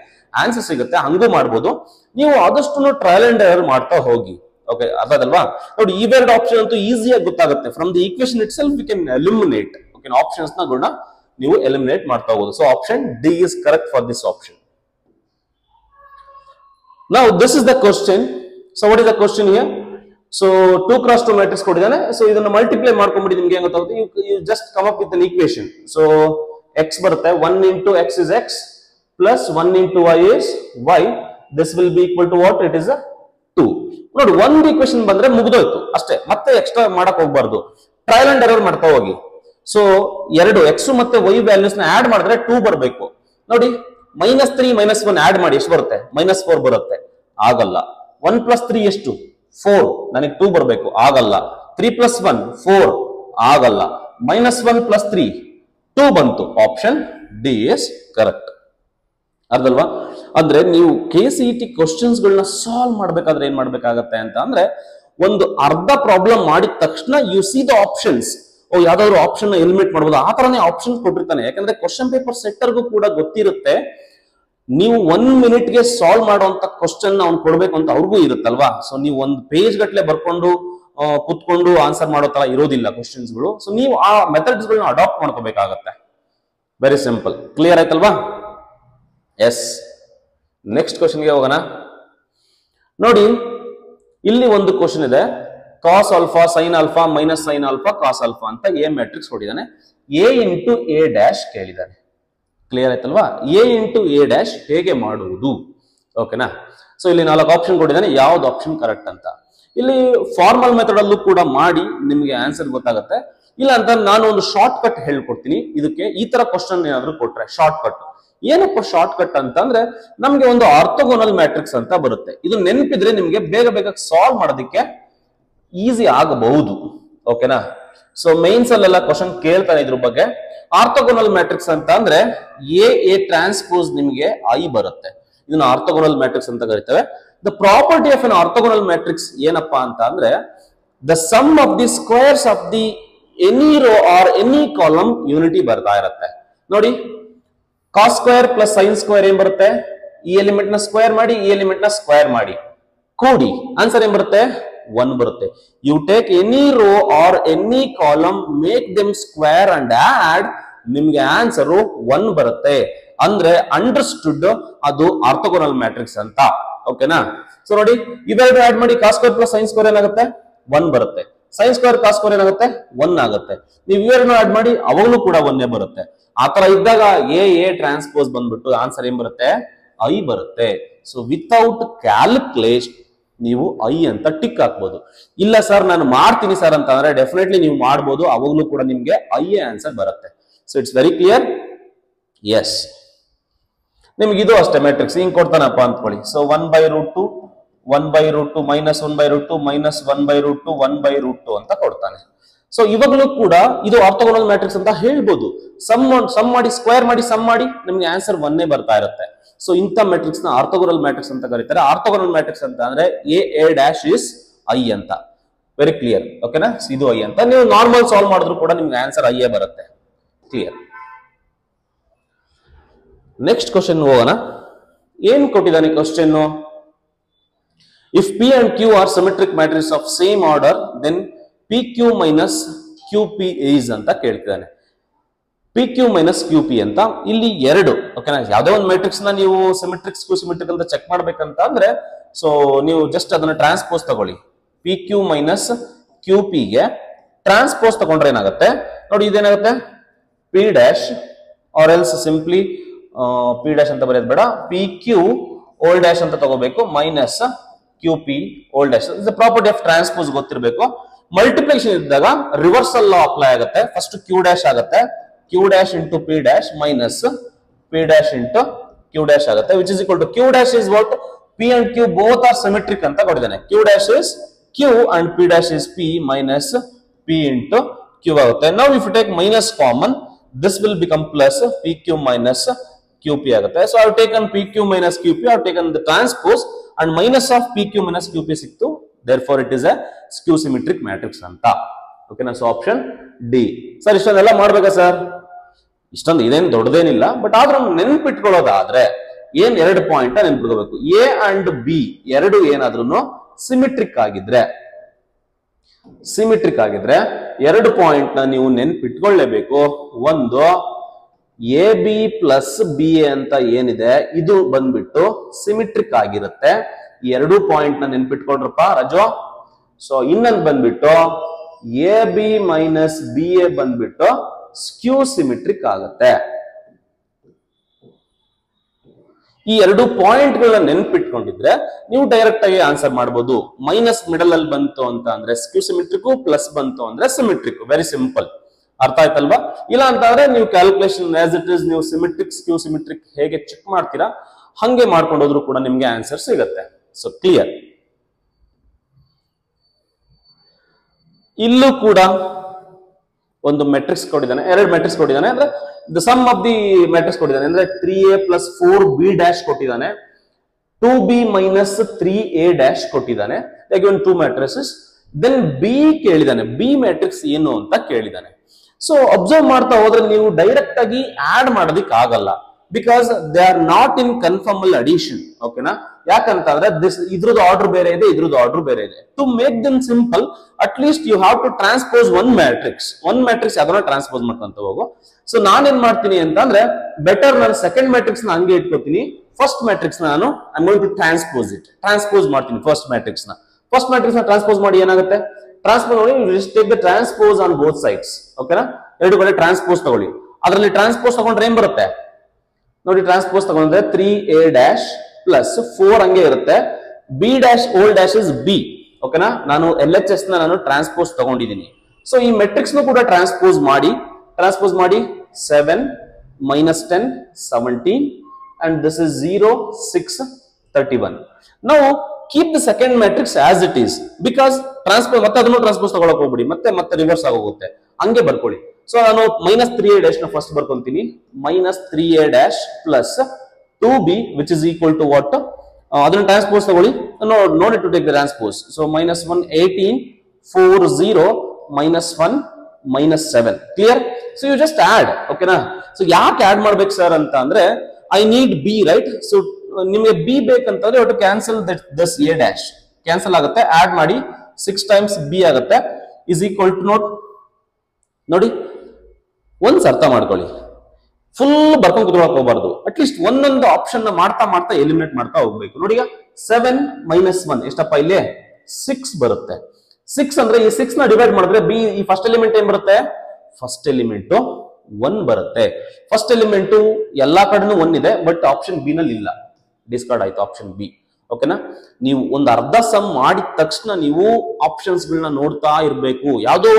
ಆನ್ಸರ್ ಸಿಗುತ್ತೆ. ಹಂಗೂ ಮಾಡ್ಬೋದು. ನೀವು ಆದಷ್ಟು ಟ್ರಯಲ್ ಅಂಡ್ ಎರರ್ ಮಾಡ್ತಾ ಹೋಗಿ. ಓಕೆ, ಅರ್ಥ ಆದಲ್ವಾ? ನೋಡಿ, ಇವೆರಡು ಆಪ್ಷನ್ ಅಂತೂ ಈಸಿಯಾಗಿ ಗೊತ್ತಾಗುತ್ತೆ. From the equation it self we can eliminate. Okay, options ನ ಗುಣ ನೀವು ಎಲಿಮಿನೇಟ್ ಮಾಡ್ತಾ ಹೋಗೋದು. So option D is correct for this option. Now this is the question. So what is the question here? So 2 cross 2 matrix ಕೊಟ್ಟಿದ್ದಾನೆ. So ಇದನ್ನ multiply ಮಾಡ್ಕೊಂಡ್ಬಿಡಿ. ನಿಮ್ಗೆ ಹೆಂಗ್ ಗೊತ್ತಾಗುತ್ತೆ? You just come up with an equation. So x ಬರುತ್ತೆ, 1 into x is x plus 1 into y is y. This will be equal to what? It is a 2. ನೋಡಿ, ಒಂದು equation ಬಂದ್ರೆ ಮುಗಿದೋಯ್ತು ಅಷ್ಟೇ. ಮತ್ತೆ ಎಕ್ಸ್ಟ್ರಾ ಮಾಡಕ್ ಹೋಗ್ಬಾರ್ದು. ಟ್ರಯಲ್ ಅಂಡ್ ಎರರ್ ಮಾಡ್ತಾ ಹೋಗಿ. ಸೊ ಎರಡು x ಮತ್ತೆ y ವ್ಯಾಲ್ಯೂಸ್ ನ ಆಡ್ ಮಾಡಿದ್ರೆ 2 ಬರಬೇಕು. ನೋಡಿ, -3 -1 ಆಡ್ ಮಾಡಿ ಎಷ್ಟು ಬರುತ್ತೆ? -4 ಬರುತ್ತೆ. ಆಗಲ್ಲ. 1 + 3 ಎಷ್ಟು? 4. ನನಗೆ 2 ಬರಬೇಕು. ಆಗಲ್ಲ. 3 + 1 4. ಆಗಲ್ಲ. -1 + 3 2 ಬಂತು. Option D is correct. ಅರ್ಧಲ್ವಾ? ಅಂದ್ರೆ ನೀವು KCET ಕ್ವಶನ್ಸ್ ಗಳನ್ನ ಸಾಲ್ವ್ ಮಾಡ್ಬೇಕಾದ್ರೆ ಏನ್ ಮಾಡ್ಬೇಕಾಗತ್ತೆ ಅಂತ ಅಂದ್ರೆ, ಒಂದು ಅರ್ಧ ಪ್ರಾಬ್ಲಮ್ ಮಾಡಿದ ತಕ್ಷಣ ಯು ಸಿ ದ ಆಪ್ಷನ್ಸ್. ಯಾವ್ದಾದ್ರು ಆಪ್ಷನ್ ಎಲಿಮಿನೇಟ್ ಮಾಡಬಹುದು. ಆ ತರನೇ ಆಪ್ಷನ್ ಕೊಟ್ಟಿರ್ತಾನೆ. ಯಾಕಂದ್ರೆ ಕ್ವಶನ್ ಪೇಪರ್ ಸೆಟ್ಟರ್ಗೂ ಕೂಡ ಗೊತ್ತಿರುತ್ತೆ, ನೀವು 1 ಮಿನಿಟ್ಗೆ ಸಾಲ್ವ್ ಮಾಡುವಂತ ಕ್ವಶನ್ ಅವ್ನು ಕೊಡ್ಬೇಕು ಅಂತ ಅವ್ರಿಗೂ ಇರುತ್ತಲ್ವಾ. ಸೊ ನೀವು ಒಂದು ಪೇಜ್ ಗಟ್ಲೆ ಬರ್ಕೊಂಡು ಕುತ್ಕೊಂಡು ಆನ್ಸರ್ ಮಾಡೋ ತರ ಇರೋದಿಲ್ಲ ಕ್ವಶನ್ಸ್ ಗಳು. ಸೊ ನೀವು ಆ ಮೆಥಡ್ಸ್ ಗಳನ್ನ ಅಡಾಪ್ಟ್ ಮಾಡ್ಕೋಬೇಕಾಗತ್ತೆ. Very simple. ಕ್ಲಿಯರ್ ಆಯ್ತಲ್ವಾ? ಎಸ್, ನೆಕ್ಸ್ಟ್ ಕ್ವಶನ್ಗೆ ಹೋಗೋಣ. ನೋಡಿ, ಇಲ್ಲಿ ಒಂದು ಕ್ವಶನ್ ಇದೆ. Cos alpha sine alpha minus sine alpha cos alpha ಅಂತ ಎ ಮ್ಯಾಟ್ರಿಕ್ಸ್ ಕೊಟ್ಟಿದ್ದಾನೆ. a ಇಂಟು a ಡ್ಯಾಶ್ ಕೇಳಿದ್ದಾನೆ. ಕ್ಲಿಯರ್ ಆಯ್ತಲ್ವಾ? a ಇಂಟು a ಡ್ಯಾಶ್ ಹೇಗೆ ಮಾಡುವುದು? ಓಕೆನಾ. ಸೊ ಇಲ್ಲಿ 4 ಆಪ್ಷನ್ ಕೊಟ್ಟಿದ್ದಾನೆ. ಯಾವ್ದು ಆಪ್ಷನ್ ಕರೆಕ್ಟ್ ಅಂತ ಇಲ್ಲಿ ಫಾರ್ಮಲ್ ಮೆಥಡ್ ಅಲ್ಲೂ ಕೂಡ ಮಾಡಿ ನಿಮ್ಗೆ ಆನ್ಸರ್ ಗೊತ್ತಾಗುತ್ತೆ. ಇಲ್ಲ ಅಂತ ನಾನು ಒಂದು ಶಾರ್ಟ್ ಕಟ್ ಹೇಳ್ಕೊಡ್ತೀನಿ. ಇದಕ್ಕೆ ಈ ತರ ಕ್ವಶನ್ ಏನಾದ್ರು ಕೊಟ್ರೆ ಶಾರ್ಟ್ ಕಟ್. ಏನಪ್ಪ ಶಾರ್ಟ್ ಕಟ್ ಅಂತಂದ್ರೆ, ನಮ್ಗೆ ಒಂದು ಆರ್ಥೋಗೋನಲ್ ಮ್ಯಾಟ್ರಿಕ್ಸ್ ಅಂತ ಬರುತ್ತೆ. ಇದು ನೆನಪಿದ್ರೆ ನಿಮ್ಗೆ ಬೇಗ ಬೇಗ ಸಾಲ್ವ್ ಮಾಡೋದಕ್ಕೆ ಈಸಿ ಆಗಬಹುದು. ಓಕೆನಾ. ಸೊ ಮೈನ್ಸ್ ಅಲ್ಲೆಲ್ಲ ಕ್ವಶನ್ ಕೇಳ್ತಾನೆ ಇದ್ರ ಬಗ್ಗೆ. ಆರ್ಥೋಗೋನಲ್ ಮ್ಯಾಟ್ರಿಕ್ಸ್ ಅಂತ ಅಂದ್ರೆ ಎ ಟ್ರಾನ್ಸ್ಪೋಸ್ ನಿಮ್ಗೆ ಐ ಬರುತ್ತೆ. ಇದನ್ನ ಆರ್ಥೋಗೋನಲ್ ಮ್ಯಾಟ್ರಿಕ್ಸ್ ಅಂತ ಕರಿತೇವೆ. The property of an orthogonal matrix ಏನಪ್ಪಾ ಅಂತ ಅಂದ್ರೆ, the sum of the squares of the any row or any column unity ಬರ್ತಾ ಇರುತ್ತೆ. ನೋಡಿ, cos square plus sine square ಏನ್ ಬರುತ್ತೆ? ಈ ಎಲಿಮೆಂಟ್ ನ ಸ್ಕ್ವೇರ್ ಮಾಡಿ, ಈ ಎಲಿಮೆಂಟ್ ನ ಸ್ಕ್ವೇರ್ ಮಾಡಿ, ಕೂಡಿ ಆನ್ಸರ್ ಏನ್ ಬರುತ್ತೆ? 1 ಬರುತ್ತೆ. You take any row or any column, make them square and add, ನಿಮ್ಗೆ ಆನ್ಸರ್ 1 ಬರುತ್ತೆ. ಅಂದ್ರೆ ಅಂಡರ್ಸ್ಟುಡ್, ಅದು ಆರ್ಥೋಗೋನಲ್ ಮ್ಯಾಟ್ರಿಕ್ಸ್ ಅಂತ. ಓಕೆನಾ. ಸೊ ನೋಡಿ, ಇವೆರಡು ಆಡ್ ಮಾಡಿ, cos square plus sine square ಏನಾಗುತ್ತೆ? 1 ಬರುತ್ತೆ. ಸೈನ್ ಸ್ಕ್ವೇರ್ ಕಾಸ್ ಸ್ಕ್ವೇರ್ ಏನಾಗುತ್ತೆ? 1 ಆಗುತ್ತೆ. ನೀವು ಇವೆರಡನ್ನು ಆಡ್ ಮಾಡಿ, ಅವಾಗಲೂ ಕೂಡ 1 ಬರುತ್ತೆ. ಆತರ ಇದ್ದಾಗ ಎ ಟ್ರಾನ್ಸ್ಪೋಸ್ ಬಂದ್ಬಿಟ್ಟು ಆನ್ಸರ್ ಏನ್ ಬರುತ್ತೆ? ಐ ಬರುತ್ತೆ. ಸೊ ವಿತೌಟ್ ಕ್ಯಾಲ್ಕುಲೇಟ್ ನೀವು ಐ ಅಂತ ಟಿಕ್ ಹಾಕ್ಬೋದು. ಇಲ್ಲ ಸರ್ ನಾನು ಮಾಡ್ತೀನಿ ಸರ್ ಅಂತ ಅಂದ್ರೆ ಡೆಫಿನೆಟ್ಲಿ ನೀವು ಮಾಡ್ಬೋದು. ಅವಾಗಲೂ ಕೂಡ ನಿಮ್ಗೆ ಐ ಆನ್ಸರ್ ಬರುತ್ತೆ. So it's very clear. Yes, ನಿಮ್ಗೆ ಇದು ಅಷ್ಟೇ ಮ್ಯಾಟ್ರಿಕ್ಸ್ ಹಿಂಗ್ ಕೊಡ್ತಾನಪ್ಪ ಅಂದ್ಕೊಳ್ಳಿ. ಸೊ 1/√2 1/√2 -1/√2 -1/√2 1/√2 ಅಂತ ಕೊಡ್ತಾನೆ. ಸೊ ಇವಾಗಲೂ ಕೂಡ ಇದು ಆರ್ಥೋಗೋನಲ್ ಮ್ಯಾಟ್ರಿಕ್ಸ್ ಅಂತ ಹೇಳ್ಬೋದು. ಸಮ್ ಮಾಡಿ, ಸ್ಕ್ವೇರ್ ಮಾಡಿ, ಸಮ್ ಮಾಡಿ, ನಿಮ್ಗೆ ಆನ್ಸರ್ 1 ಬರ್ತಾ ಇರುತ್ತೆ. ಸೊ ಇಂಥ ಮ್ಯಾಟ್ರಿಕ್ಸ್ ನ ಆರ್ಥೋಗೋನಲ್ ಮ್ಯಾಟ್ರಿಕ್ಸ್ ಅಂತ ಕರೀತಾರೆ. ಆರ್ಥೋಗೋನಲ್ ಮ್ಯಾಟ್ರಿಕ್ಸ್ ಅಂತ ಅಂದ್ರೆ ಎ ಡ್ಯಾಶ್ ಇಸ್ ಐ ಅಂತ. Very clear. ಓಕೆನಾ. ಇದು ಐ ಅಂತ. ನೀವು ನಾರ್ಮಲ್ ಸಾಲ್ವ್ ಮಾಡಿದ್ರು ಕೂಡ ನಿಮ್ಗೆ ಆನ್ಸರ್ ಐ ಬರುತ್ತೆ. ಕ್ಲಿಯರ್. ನೆಕ್ಸ್ಟ್ ಕ್ವಶನ್ ಹೋಗೋಣ. ಏನ್ ಕೊಟ್ಟಿದ್ದಾನೆ question? If P and Q are symmetric matrices of same order, then PQ minus QP is ಅಂತ ಕೇಳ್ತಿದ್ದಾನೆ. PQ minus QP ಅಂತ ಇಲ್ಲಿ ಎರಡು, ಓಕೆನಾ. ಯಾವುದೇ ಒಂದು ಮ್ಯಾಟ್ರಿಕ್ಸ್ ನ ನೀವು ಸಿಮೆಟ್ರಿಕ್ ಸ್ಕ್ಯೂ ಸಿಮೆಟ್ರಿಕ್ ಅಂತ ಚೆಕ್ ಮಾಡ್ಬೇಕಂತ ಅಂದ್ರೆ ಸೊ ನೀವು ಜಸ್ಟ್ ಅದನ್ನ ಟ್ರಾನ್ಸ್ಪೋಸ್ ತಗೊಳ್ಳಿ. PQ minus QP ಗೆ ಟ್ರಾನ್ಸ್ಪೋಸ್ ತಗೊಂಡ್ರೆ ಏನಾಗುತ್ತೆ ನೋಡಿ, ಇದೇನಾಗುತ್ತೆ P dash or else simply P dash ಅಂತ ಬರೆಯೋದು ಬೇಡ, PQ ಓಲ್ ಡ್ಯಾಶ್ ಅಂತ ತಗೋಬೇಕು minus QP whole dash. Is the property of transpose ಗೊತ್ತಿರಬೇಕು. ಮಲ್ಟಿಪ್ಲಿಕೇಶನ್ ಇದ್ದಾಗ ರಿವರ್ಸಲ್ ಲಾ ಅಪ್ಲೈ ಆಗುತ್ತೆ. ಫಸ್ಟ್ Q ಡ್ಯಾಶ್ ಆಗುತ್ತೆ, Q dash into P dash minus P dash into Q dash ಆಗುತ್ತೆ, which is equal to Q dash is what P and Q both are symmetric ಅಂತ ಕೊಟ್ಟಿದ್ದಾನೆ. Q dash is Q and P dash is P minus P into Q ಆಗುತ್ತೆ. Now if you take minus common, this will become plus PQ minus QP ಆಗುತ್ತೆ. So I have taken PQ minus QP, I have taken the transpose and minus of PQ minus QP ಸಿಕ್ತು. Therefore it is a skew symmetric matrix ಅಂತ. ಓಕೆನಾ. So option D. Sir ಇಷ್ಟೊಂದೆಲ್ಲ ಮಾಡ್ಬೇಕಾ sir? ಇಷ್ಟೊಂದು ಇದೇನು ದೊಡ್ಡದೇನಿಲ್ಲ, but ಆದ್ರೂ ನೆನ್ಪಿಟ್ಕೊಳ್ಳೋದಾದ್ರೆ ಏನ್ ಎರಡು ಪಾಯಿಂಟ್ ನೆನ್ಪಿಟ್ಕೋಬೇಕು. ಎ ಅಂಡ್ ಬಿ ಎರಡು ಏನಾದ್ರೂ ಸಿಮಿಟ್ರಿಕ್ ಆಗಿದ್ರೆ ಎರಡು ಪಾಯಿಂಟ್ ನ ನೀವು ನೆನ್ಪಿಟ್ಕೊಳ್ಳೇಬೇಕು. ಒಂದು A B plus B A ಅಂತ ಏನಿದೆ ಇದು ಬಂದ್ಬಿಟ್ಟು ಸಿಮಿಟ್ರಿಕ್ ಆಗಿರುತ್ತೆ. ಎರಡು ಪಾಯಿಂಟ್ ನ ನೆನ್ಪಿಟ್ಕೊಳ್ರಪ್ಪ ರಜೋ. ಸೊ ಇನ್ನೊಂದು ಬಂದ್ಬಿಟ್ಟು A B minus B A ಬಂದ್ಬಿಟ್ಟು ಸ್ಕ್ಯೂ ಸಿಮಿಟ್ರಿಕ್ ಆಗುತ್ತೆ. ಈ ಎರಡು ಪಾಯಿಂಟ್ ಗಳನ್ನ ನೆನ್ಪಿಟ್ಕೊಂಡಿದ್ರೆ ನೀವು ಡೈರೆಕ್ಟ್ ಆಗಿ ಆನ್ಸರ್ ಮಾಡಬಹುದು. ಮೈನಸ್ ಮಿಡಲ್ ಅಲ್ಲಿ ಬಂತು ಅಂತ ಅಂದ್ರೆ ಸ್ಕ್ಯೂ ಸಿಮಿಟ್ರಿಕ್, ಪ್ಲಸ್ ಬಂತು ಅಂದ್ರೆ ಸಿಮಿಟ್ರಿಕ್. Very simple. ಅರ್ಥ ಆಯ್ತಲ್ವಾ? ಇಲ್ಲ ಅಂತಂದ್ರೆ ನೀವು ಕ್ಯಾಲ್ಕುಲೇಷನ್ ಆಸ್ ಇಟ್ ಇಸ್ ನೀವು ಸಿಮಿಟ್ರಿಕ್ ಸ್ಕ್ಯೂ ಸಿಮಿಟ್ರಿಕ್ ಹೇಗೆ ಚೆಕ್ ಮಾಡ್ತೀರಾ ಹಂಗೆ ಮಾಡ್ಕೊಂಡು ಹೋದ್ರು ಕೂಡ ನಿಮ್ಗೆ ಆನ್ಸರ್ ಸಿಗುತ್ತೆ. So clear. ಇಲ್ಲೂ ಕೂಡ ಒಂದು ಮೆಟ್ರಿಕ್ಸ್ ಕೊಟ್ಟಿದ್ದಾನೆ, ಎರಡು ಮೆಟ್ರಿಕ್ಸ್ ಕೊಟ್ಟಿದ್ದಾನೆ. ಅಂದ್ರೆ the sum of the matrix ಕೊಟ್ಟಿದ್ದಾನೆ ಅಂದ್ರೆ 3a plus 4b dash ಕೊಟ್ಟಿದ್ದಾನೆ, 2b minus 3a dash ಕೊಟ್ಟಿದ್ದಾನೆ. Given two matrices. Then B ಕೇಳಿದಾನೆ, ಬಿ ಮ್ಯಾಟ್ರಿಕ್ಸ್ ಏನು ಅಂತ ಕೇಳಿದಾನೆ. ಸೊ ಅಬ್ಸರ್ವ್ ಮಾಡ್ತಾ ಹೋದ್ರೆ ನೀವು ಡೈರೆಕ್ಟ್ ಆಗಿ ಆಡ್ ಮಾಡೋದಿಕ್ ಆಗಲ್ಲ, because they are not in conformal addition. ಓಕೆನಾ. ಯಾಕಂತಂದ್ರೆ ಇದ್ರದ್ದು ಆರ್ಡರ್ ಬೇರೆ ಇದೆ, ಇದ್ರದ್ದು ಆರ್ಡರ್ ಬೇರೆ ಇದೆ. To make them simple at least you have to transpose one matrix ಯಾವ್ದನ್ನ ಟ್ರಾನ್ಸ್ಪೋಸ್ ಮಾಡ್ಕೊಂತ ಹೋಗು. ಸೊ ನಾನೇನ್ ಮಾಡ್ತೀನಿ ಅಂತಂದ್ರೆ ಬೆಟರ್ ನಾನು ಸೆಕೆಂಡ್ ಮ್ಯಾಟ್ರಿಕ್ಸ್ ನ ಹಂಗೆ ಇಟ್ಕೋತೀನಿ, ಫಸ್ಟ್ ಮ್ಯಾಟ್ರಿಕ್ಸ್ ನಾನು ಐ ಗೋಯಿಂಗ್ ಟು ಟ್ರಾನ್ಸ್ಪೋಸ್ ಮಾಡ್ತೀನಿ. ಫಸ್ಟ್ ಮ್ಯಾಟ್ರಿಕ್ಸ್ ನ ಟ್ರಾನ್ಸ್ಪೋಸ್ ಮಾಡಿ ಏನಾಗುತ್ತೆ, ಟ್ರಾನ್ಸ್ಪೋಸ್ ನೋಡಿ, take the transpose on both sides. ಓಕೆನಾ. ಎರಡು ಕಡೆ ಟ್ರಾನ್ಸ್ಪೋಸ್ ತಗೊಳ್ಳಿ. ಅದರಲ್ಲಿ ಟ್ರಾನ್ಸ್ಪೋಸ್ ತಗೊಂಡ್ರೆ ಏನ್ ಬರುತ್ತೆ ನೋಡಿ, ಟ್ರಾನ್ಸ್ಪೋಸ್ ತಗೊಂಡ್ರೆ 3a dash ಪ್ಲಸ್ 4 ಹಂಗೆ ಇರುತ್ತೆ. B dash whole dash is B. ಓಕೆನಾ. ನಾನು LHS ನ ನಾನು ಟ್ರಾನ್ಸ್ಪೋಸ್ ತಗೊಂಡಿದ್ದೀನಿ. ಸೊ ಈ ಮೆಟ್ರಿಕ್ಸ್ ನು ಕೂಡ ಟ್ರಾನ್ಸ್ಪೋಸ್ ಮಾಡಿ 7 minus 10 17 and this is 0 6 31. Now keep the second matrix as it is because transpose ಮತ್ತೆ ಅದನ್ನು ಟ್ರಾನ್ಸ್ಪೋಸ್ ತಗೊಳಕ್ ಹೋಗ್ಬಿಡಿ, ಮತ್ತೆ ರಿವರ್ಸ್ ಆಗೋಗುತ್ತೆ. ಹಂಗೆ ಬರ್ಕೊಳ್ಳಿ. ಸೊ ನಾನು minus 3a dash ನ first ಬರ್ಕೊಂತೀನಿ. minus 3a dash plus 2b which is equal to what? ಅದನ್ನ ಟ್ರಾನ್ಸ್ಪೋಸ್ ತಗೊಳ್ಳಿ. No need to take the transpose. So minus 1 18 4 0 minus 1 minus 7. Clear? So you just add. ಓಕೆನಾ. So ಯಾಕೆ add ಮಾಡ್ಬೇಕು sir ಅಂತ ಅಂದ್ರೆ I need B, right? So ನಿಮಗೆ B ಬೇಕಂತಂದ್ರೆ ಒಟ್ಟು cancel Dus A dash cancel ಆಗುತ್ತೆ. ಆಡ್ ಮಾಡಿ 6 times ಬಿ ಆಗುತ್ತೆ ಇಸ್ ಈಕ್ವಲ್ ಟು ನೋಡಿ ಒಂದ್ಸ ಅರ್ಥ ಮಾಡ್ಕೊಳ್ಳಿ, ಫುಲ್ ಬರ್ಕೊಂಡು ಕುತ್ಕೊಳಕ್ ಹೋಗ್ಬಾರ್ದು. ಅಟ್ಲೀಸ್ಟ್ ಒಂದೊಂದು ಆಪ್ಷನ್ ನ ಮಾಡ್ತಾ ಎಲಿಮಿನೇಟ್ ಮಾಡ್ತಾ ಹೋಗ್ಬೇಕು. ನೋಡಿ ಈಗ 7 minus 1 ಎಷ್ಟಪ್ಪ ಇಲ್ಲಿ 6 ಬರುತ್ತೆ. 6 ಅಂದ್ರೆ ಈ 6 ನ ಡಿವೈಡ್ ಮಾಡಿದ್ರೆ ಬಿ ಈ ಫಸ್ಟ್ ಎಲಿಮೆಂಟ್ ಏನ್ ಬರುತ್ತೆ, ಫಸ್ಟ್ ಎಲಿಮೆಂಟ್ 1 ಬರುತ್ತೆ. ಫಸ್ಟ್ ಎಲಿಮೆಂಟ್ ಎಲ್ಲಾ ಕಡೆನೂ 1 ಇದೆ, ಬಟ್ ಆಪ್ಷನ್ ಬಿ ನಲ್ಲಿ ಇಲ್ಲ, ಡಿಸ್ಕಾರ್ಡ್ ಆಯ್ತು ಆಪ್ಷನ್ ಬಿ. ಓಕೆನಾ. ನೀವು ಒಂದು ಅರ್ಧ ಸಮ್ ಮಾಡಿದ ತಕ್ಷಣ ನೀವು ಆಪ್ಷನ್ಸ್ ಗಳನ್ನ ನೋಡ್ತಾ ಇರ್ಬೇಕು. ಯಾವ್ದೋ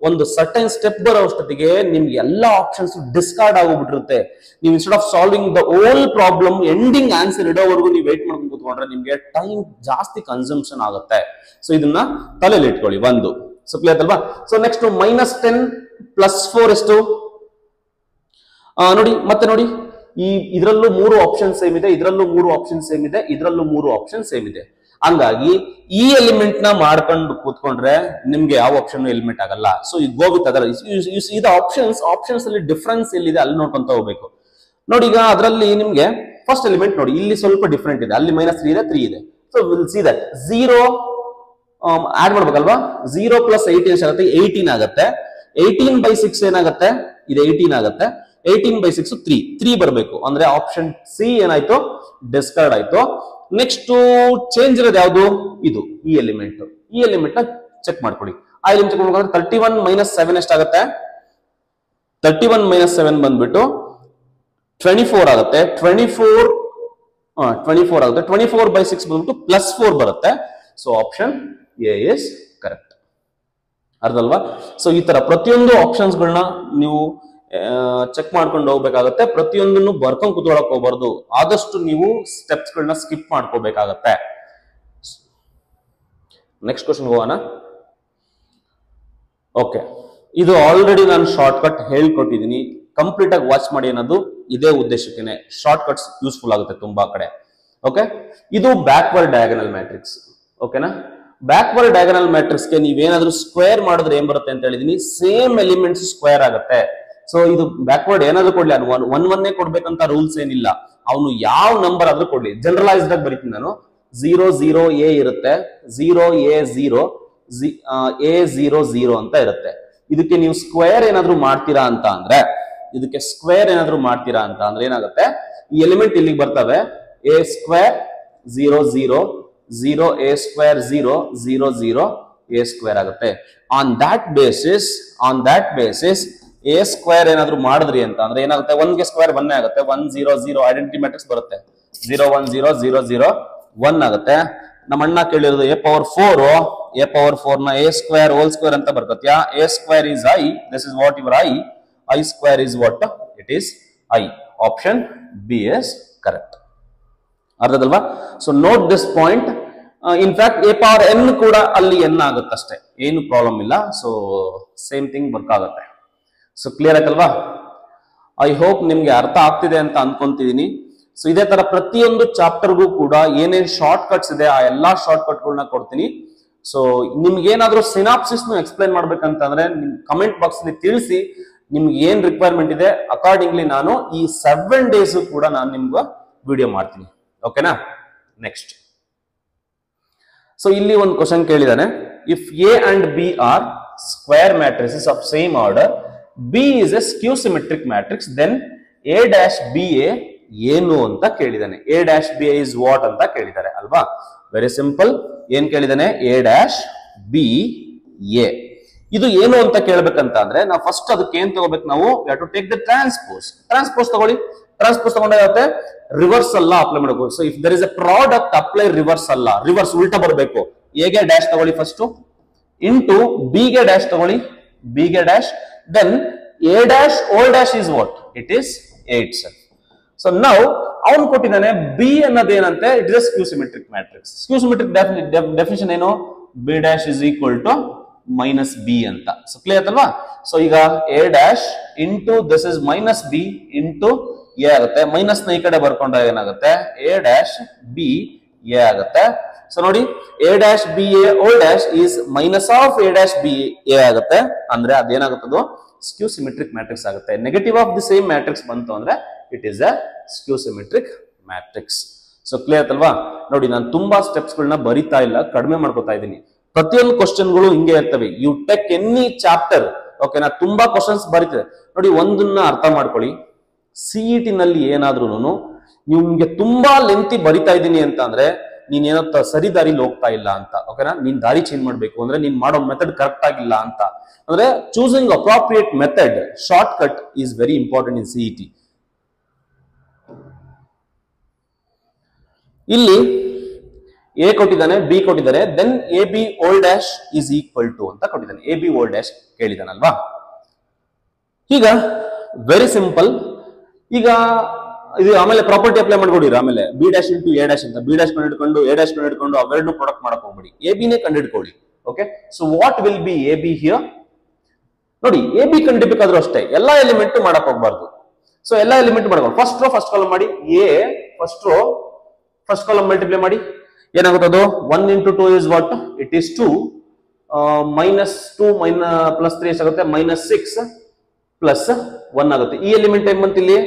ಒಂದು ಸರ್ಟೈನ್ ಸ್ಟೆಪ್ ಬರೋ ಅಷ್ಟೊತ್ತಿಗೆ ನಿಮ್ಗೆ ಎಲ್ಲಾ ಆಪ್ಷನ್ಸ್ ಡಿಸ್ಕಾರ್ಡ್ ಆಗೋಗ್ಬಿಟ್ಟಿರುತ್ತೆ. ನೀವು instead of solving the whole problem ending answer ಇಡೋವರೆಗೂ ನೀವು ವೇಟ್ ಮಾಡ್ಕೊಂಡು ಕೂತ್ಕೊಂಡ್ರೆ ನಿಮ್ಗೆ ಟೈಮ್ ಜಾಸ್ತಿ ಕನ್ಸಂಪ್ಷನ್ ಆಗುತ್ತೆ. ಸೊ ಇದನ್ನ ತಲೆಯಲ್ಲಿ ಇಟ್ಕೊಳ್ಳಿ ಒಂದು. ಸೊ ಕ್ಲಿಯರ್ ಅಲ್ವಾ? ಸೊ ನೆಕ್ಸ್ಟ್ minus 10 plus 4 ಎಷ್ಟು ನೋಡಿ, ಮತ್ತೆ ನೋಡಿ ಇದರಲ್ಲೂ 3 ಆಪ್ಷನ್ ಸೇಮ್ ಇದೆ, ಇದರಲ್ಲೂ 3 ಆಪ್ಷನ್ ಸೇಮ್ ಇದೆ, ಇದರಲ್ಲೂ 3 ಆಪ್ಷನ್ ಸೇಮ್ ಇದೆ. ಹಂಗಾಗಿ ಈ ಎಲಿಮೆಂಟ್ ನ ಮಾಡ್ಕೊಂಡು ಕೂತ್ಕೊಂಡ್ರೆ ನಿಮ್ಗೆ ಯಾವ ಆಪ್ಷನ್ ಎಲಿಮೆಂಟ್ ಆಗಲ್ಲ. ಸೊ ಈ ಗೋ ವಿತ್ ಅದರ್ ಇದು ಆಪ್ಷನ್ಸ್ ಅಲ್ಲಿ ಡಿಫರೆನ್ಸ್ ಎಲ್ಲಿದೆ ಅಲ್ಲಿ ನೋಡ್ಕೊಂತ ಹೋಗ್ಬೇಕು. ನೋಡಿ ಈಗ ಅದರಲ್ಲಿ ನಿಮ್ಗೆ ಫಸ್ಟ್ ಎಲಿಮೆಂಟ್ ನೋಡಿ ಇಲ್ಲಿ ಸ್ವಲ್ಪ ಡಿಫರೆಂಟ್ ಇದೆ, ಅಲ್ಲಿ -3 ಇದೆ 3 ಇದೆ. So will see that 0 add ಮಾಡ್ಬೇಕಲ್ವಾ. 0 ಪ್ಲಸ್ 18 ಎಷ್ಟಾಗುತ್ತೆ? 18 ಆಗುತ್ತೆ. 18/6 ಏನಾಗುತ್ತೆ? ಇದು 18 ಆಗುತ್ತೆ. 18/6 3 ಬರಬೇಕು. ಅಂದ್ರೆ ಆಪ್ಷನ್ ಸಿ ಏನಾಯ್ತು? ಡಿಸ್ಕಾರ್ಡ್ ಆಯ್ತು. ನೆಕ್ಸ್ಟ್ ಚೇಂಜ್ ಇರೋದು ಯಾವುದು? ಇದು ಈ ಎಲಿಮೆಂಟ್. ಈ ಎಲಿಮೆಂಟ್ ನ ಚೆಕ್ ಮಾಡ್ಕೊಳ್ಳಿ. ಆ ಎಲಿಮೆಂಟ್ ಚೆಕ್ ಮಾಡ್ಕೊಂಡ್ರೆ 31 - 7 ಎಷ್ಟಾಗುತ್ತೆ? 31 - 7 ಬಂದ್ಬಿಟ್ಟು 24 ಆಗುತ್ತೆ. 24 ಆಗುತ್ತೆ. 24/6 ಬಂದ್ಬಿಟ್ಟು +4 ಬರುತ್ತೆ. So option A is correct. ಅರ್ಧಲ್ವಾ? ಸೊ ಈ ತರ ಪ್ರತಿಯೊಂದು ಆಪ್ಷನ್ಸ್ ಗಳನ್ನ ನೀವು ಚೆಕ್ ಮಾಡ್ಕೊಂಡು ಹೋಗ್ಬೇಕಾಗತ್ತೆ. ಪ್ರತಿಯೊಂದನ್ನು ಬರ್ಕೊಂಡ್ ಕೂತ್ಕೊಳ್ಳಕ್ ಹೋಗ್ಬಾರ್ದು. ಆದಷ್ಟು ನೀವು ಸ್ಟೆಪ್ಸ್ ಗಳನ್ನ ಸ್ಕಿಪ್ ಮಾಡ್ಕೋಬೇಕಾಗತ್ತೆ. ನೆಕ್ಸ್ಟ್ ಕ್ವಶನ್ ಹೋಗೋಣ. ಓಕೆ, ಇದು ಆಲ್ರೆಡಿ ನಾನು ಶಾರ್ಟ್ ಕಟ್ ಹೇಳ್ಕೊಟ್ಟಿದ್ದೀನಿ. ಕಂಪ್ಲೀಟ್ ಆಗಿ ವಾಚ್ ಮಾಡಿ ಅನ್ನೋದು ಇದೇ ಉದ್ದೇಶಕ್ಕೆ. ಶಾರ್ಟ್ ಕಟ್ಸ್ ಯೂಸ್ಫುಲ್ ಆಗುತ್ತೆ ತುಂಬಾ ಕಡೆ. ಓಕೆ, ಇದು ಬ್ಯಾಕ್ವರ್ಡ್ ಡಯಾಗನಲ್ ಮ್ಯಾಟ್ರಿಕ್ಸ್. ಓಕೆನಾ? ಬ್ಯಾಕ್ವರ್ಡ್ ಡಯಾಗನಲ್ ಮ್ಯಾಟ್ರಿಕ್ಸ್ ಗೆ ನೀವೇನಾದ್ರೂ ಸ್ಕ್ವೇರ್ ಮಾಡಿದ್ರೆ ಏನ್ ಬರುತ್ತೆ ಅಂತ ಹೇಳಿದೀನಿ. ಸೇಮ್ ಎಲಿಮೆಂಟ್ಸ್ ಸ್ಕ್ವೇರ್ ಆಗುತ್ತೆ. ಸೊ ಇದು ಬ್ಯಾಕ್ವರ್ಡ್ ಏನಾದ್ರೂ ಕೊಡ್ಲಿ, ಅದು 1 ಕೊಡ್ಬೇಕಂತ ರೂಲ್ಸ್ ಏನಿಲ್ಲ. ಅವನು ಯಾವ ನಂಬರ್ ಆದ್ರೂ ಕೊಡ್ಲಿ. ಜನರಲೈಸ್ಡ್ ಆಗಿ ಬರೀತೀನಿ ನಾನು. 0 0 A ಇರುತ್ತೆ, 0 A 0 A 0 0 ಅಂತ ಇರುತ್ತೆ. ಇದಕ್ಕೆ ನೀವು ಸ್ಕ್ವೇರ್ ಏನಾದ್ರೂ ಮಾಡ್ತೀರಾ ಅಂತ ಅಂದ್ರೆ ಏನಾಗುತ್ತೆ? ಈ ಎಲಿಮೆಂಟ್ ಇಲ್ಲಿಗೆ ಬರ್ತವೆ. A square 0 0 0 A square 0 0 0 A square ಆಗುತ್ತೆ. On that basis A square ಏನಾದ್ರೂ ಮಾಡಿದ್ರಿ ಅಂತ ಅಂದ್ರೆ ಏನಾಗುತ್ತೆ? 1 ಗೆ ಸ್ಕ್ವೇರ್ 1 ಆಗುತ್ತೆ. 1 0 0 ಐಡೆಂಟಿಟಿ ಮ್ಯಾಟ್ರಿಕ್ಸ್ ಬರುತ್ತೆ. 0 1 0 0 0 1 ಆಗುತ್ತೆ. ನಮ್ಮ ಅಣ್ಣ ಕೇಳಿರೋದು A⁴ ನ A ಸ್ಕ್ವೇರ್ ಹೋಲ್ ಸ್ಕ್ವೇರ್ ಅಂತ ಬರ್ಕತ್ಯಾ? A square is I. This is what your I square is what? It is I. Option B is correct. ಅರ್ಥದಲ್ವಾ? So note this point. In fact A⁴n ಕೂಡ ಅಲ್ಲಿ n ಆಗುತ್ತಷ್ಟೇ, ಏನು problem ಇಲ್ಲ. So same thing work ಆಗುತ್ತೆ. So clear ಆಯ್ತಲ್ವಾ? I hope ನಿಮ್ಗೆ ಅರ್ಥ ಆಗ್ತಿದೆ ಅಂತ ಅನ್ಕೊಂತಿದೀನಿ. ಸೊ ಇದೇ ತರ ಪ್ರತಿಯೊಂದು ಚಾಪ್ಟರ್ಗೂ ಕೂಡ ಏನೇನ್ ಶಾರ್ಟ್ ಕಟ್ಸ್ ಇದೆ ಆ ಎಲ್ಲಾ ಶಾರ್ಟ್ ಕಟ್ಗಳನ್ನ ಕೊಡ್ತೀನಿ. ಸೊ ನಿಮ್ಗೆ ಏನಾದ್ರೂ ಸಿನಾಪ್ಸಿಸ್ ಎಕ್ಸ್ಪ್ಲೈನ್ ಮಾಡ್ಬೇಕಂತಂದ್ರೆ ನಿಮ್ ಕಮೆಂಟ್ ಬಾಕ್ಸ್ ಅಲ್ಲಿ ತಿಳಿಸಿ. ನಿಮ್ಗೆ ಏನ್ ರಿಕ್ವೈರ್ಮೆಂಟ್ ಇದೆ ಅಕಾರ್ಡಿಂಗ್ಲಿ ನಾನು ಈ 7 days ಕೂಡ ನಾನು ನಿಮ್ಗೆ ವಿಡಿಯೋ ಮಾಡ್ತೀನಿ. ಓಕೆನಾ? ನೆಕ್ಸ್ಟ್, ಸೊ ಇಲ್ಲಿ ಒಂದು ಕ್ವಶನ್ ಕೇಳಿದಾನೆ. If A and B are square matrices of same order, B is a skew symmetric matrix, then A'(BA) ಏನು ಅಂತ ಕೇಳಿದಾನೆ. A'(BA) is what ಅಂತ ಕೇಳಿದ್ದಾರೆ ಅಲ್ವಾ? Very simple. ಏನ್ ಕೇಳಿದಾನೆ? A'(BA). ಇದು ಏನು ಅಂತ ಕೇಳ್ಬೇಕಂತ ಅಂದ್ರೆ ನಾವು ಫಸ್ಟ್ ಅದಕ್ಕೆ ಏನ್ ತಗೋಬೇಕು? ನಾವು ಟು ಟೇಕ್ ದ ಟ್ರಾನ್ಸ್ಪೋಸ್ ತಗೊಳ್ಳಿ. ಟ್ರಾನ್ಸ್ಪೋಸ್ ತಗೊಂಡಾಗತ್ತೆ ರಿವರ್ಸ್ ಅಲ್ಲ ಅಪ್ಲೈ ಮಾಡಬೇಕು. So if there is a product apply reverse ಅಲ್ಲ, ರಿವರ್ಸ್ ಉಲ್ಟಾ ಬರಬೇಕು. A ಗೆ ಡ್ಯಾಶ್ ತಗೊಳ್ಳಿ ಫಸ್ಟ್, ಇಂಟು B ಗೆ ಡ್ಯಾಶ್ ತಗೊಳ್ಳಿ, B ಗೆ dash, then A' all dash is what? It is A itself. So now ಅವನು ಕೊಟ್ಟಿದ್ದಾನೆ B ಅನ್ನೋದೇನಂತೆ? It is a skew symmetric matrix. Skew symmetric definition ಏನು? B' is equal to -B ಅಂತ. So clear ಅಲ್ವಾ? So ಈಗ A' into this is -B into A ಆಗುತ್ತೆ. Minus ನ ಈ ಕಡೆ ಬರ್ಕೊಂಡಾಗ ಏನಾಗುತ್ತೆ? A'(B) A ಆಗುತ್ತೆ. ಸೊ ನೋಡಿ, A'(BA) all dash is minus of A'(B) A ಆಗುತ್ತೆ. ಅಂದ್ರೆ ಅದೇನಾಗುತ್ತದು? ಸ್ಕ್ಯೂ ಸಿಮೆಟ್ರಿಕ್ ಮ್ಯಾಟ್ರಿಕ್ಸ್ ಆಗುತ್ತೆ. Negative of the same matrix ಬಂತು ಅಂದ್ರೆ it is a ಸ್ಕ್ಯೂ symmetric matrix. So clear ಅಲ್ವಾ? ನೋಡಿ, ನಾನು ತುಂಬಾ ಸ್ಟೆಪ್ಸ್ ಗಳನ್ನ ಬರಿತಾ ಇಲ್ಲ, ಕಡಿಮೆ ಮಾಡ್ಕೋತಾ ಇದ್ದೀನಿ. ಪ್ರತಿಯೊಂದು ಕ್ವಶನ್ಗಳು ಹಿಂಗೆ ಇರ್ತವೆ. ಯು ಟೇಕ್ ಎನಿ ಚಾಪ್ಟರ್, ಓಕೆನಾ? ತುಂಬಾ ಕ್ವಶನ್ಸ್ ಬರೀತದೆ. ನೋಡಿ, ಒಂದನ್ನ ಅರ್ಥ ಮಾಡ್ಕೊಳ್ಳಿ. CET ನಲ್ಲಿ ಏನಾದ್ರೂ ನಿಮ್ಗೆ ತುಂಬಾ ಲೆಂತಿ ಬರಿತಾ ಇದ್ದೀನಿ ಅಂತ ಅಂದ್ರೆ ನೀನೇನೋ ಸರಿ ದಾರಿಲಿ ಹೋಗ್ತಾ ಇಲ್ಲ ಅಂತ. ಓಕೆನಾ? ನೀನ್ ದಾರಿ ಚೇಂಜ್ ಮಾಡ್ಬೇಕು ಅಂದ್ರೆ ನೀನ್ ಮಾಡೋ ಮೆಥಡ್ ಕರೆಕ್ಟ್ ಆಗಿಲ್ಲ ಅಂತ. ಅಂದ್ರೆ choosing appropriate method, short cut is very important in CET. ಇಲ್ಲಿ A ಕೊಟ್ಟಿದ್ದಾನೆ, B ಕೊಟ್ಟಿದ್ದಾರೆ, then AB all dash is equal to ಅಂತ ಕೊಟ್ಟಿದ್ದಾನೆ. AB all dash ಕೇಳಿದಾನಲ್ವಾ? ಈಗ ವೆರಿ ಸಿಂಪಲ್. ಈಗ ಇದು ಆಮೇಲೆ ಪ್ರಾಪರ್ಟಿ ಅಪ್ಲೈ ಮಾಡ್ಕೊಡಿರಿ. ಆಮೇಲೆ B' ಇಂಟು A' ಅಂತ B' ಕಂಡಿಡ್ಕೊಂಡು A' ಕಂಡಿಡ್ಕೊಂಡು ಅವೆರಡನ್ನು ಪ್ರಾಡಕ್ಟ್ ಮಾಡಕ್ ಹೋಗ್ಬೇಡಿ. AB ನೇ ಕಂಡಿಡ್ಕೊಳ್ಳಿ. Okay, so what will be AB here? ನೋಡಿ, AB ಕಂಡಿಡ್ಬೇಕಾದ್ರೂ ಅಷ್ಟೇ ಎಲ್ಲಾ ಎಲಿಮೆಂಟ್ ಮಾಡಕ್ ಹೋಗ್ಬಾರ್ದು. ಸೊ ಎಲ್ಲಾ ಎಲಿಮೆಂಟ್ ಮಾಡಬಹುದು. ಫಸ್ಟ್ ರೋ ಫಸ್ಟ್ ಕಾಲಮ್ ಮಾಡಿ. A first row first column multiply ಮಾಡಿ. ಏನಾಗುತ್ತದು? 1 into 2 is what? It is 2. -2 +3 ಎಷ್ಟಾಗುತ್ತೆ? -6 +1 ಆಗುತ್ತೆ. ಈ ಎಲಿಮೆಂಟ್ ಏನ್ ಬಂತು ಇಲ್ಲಿ?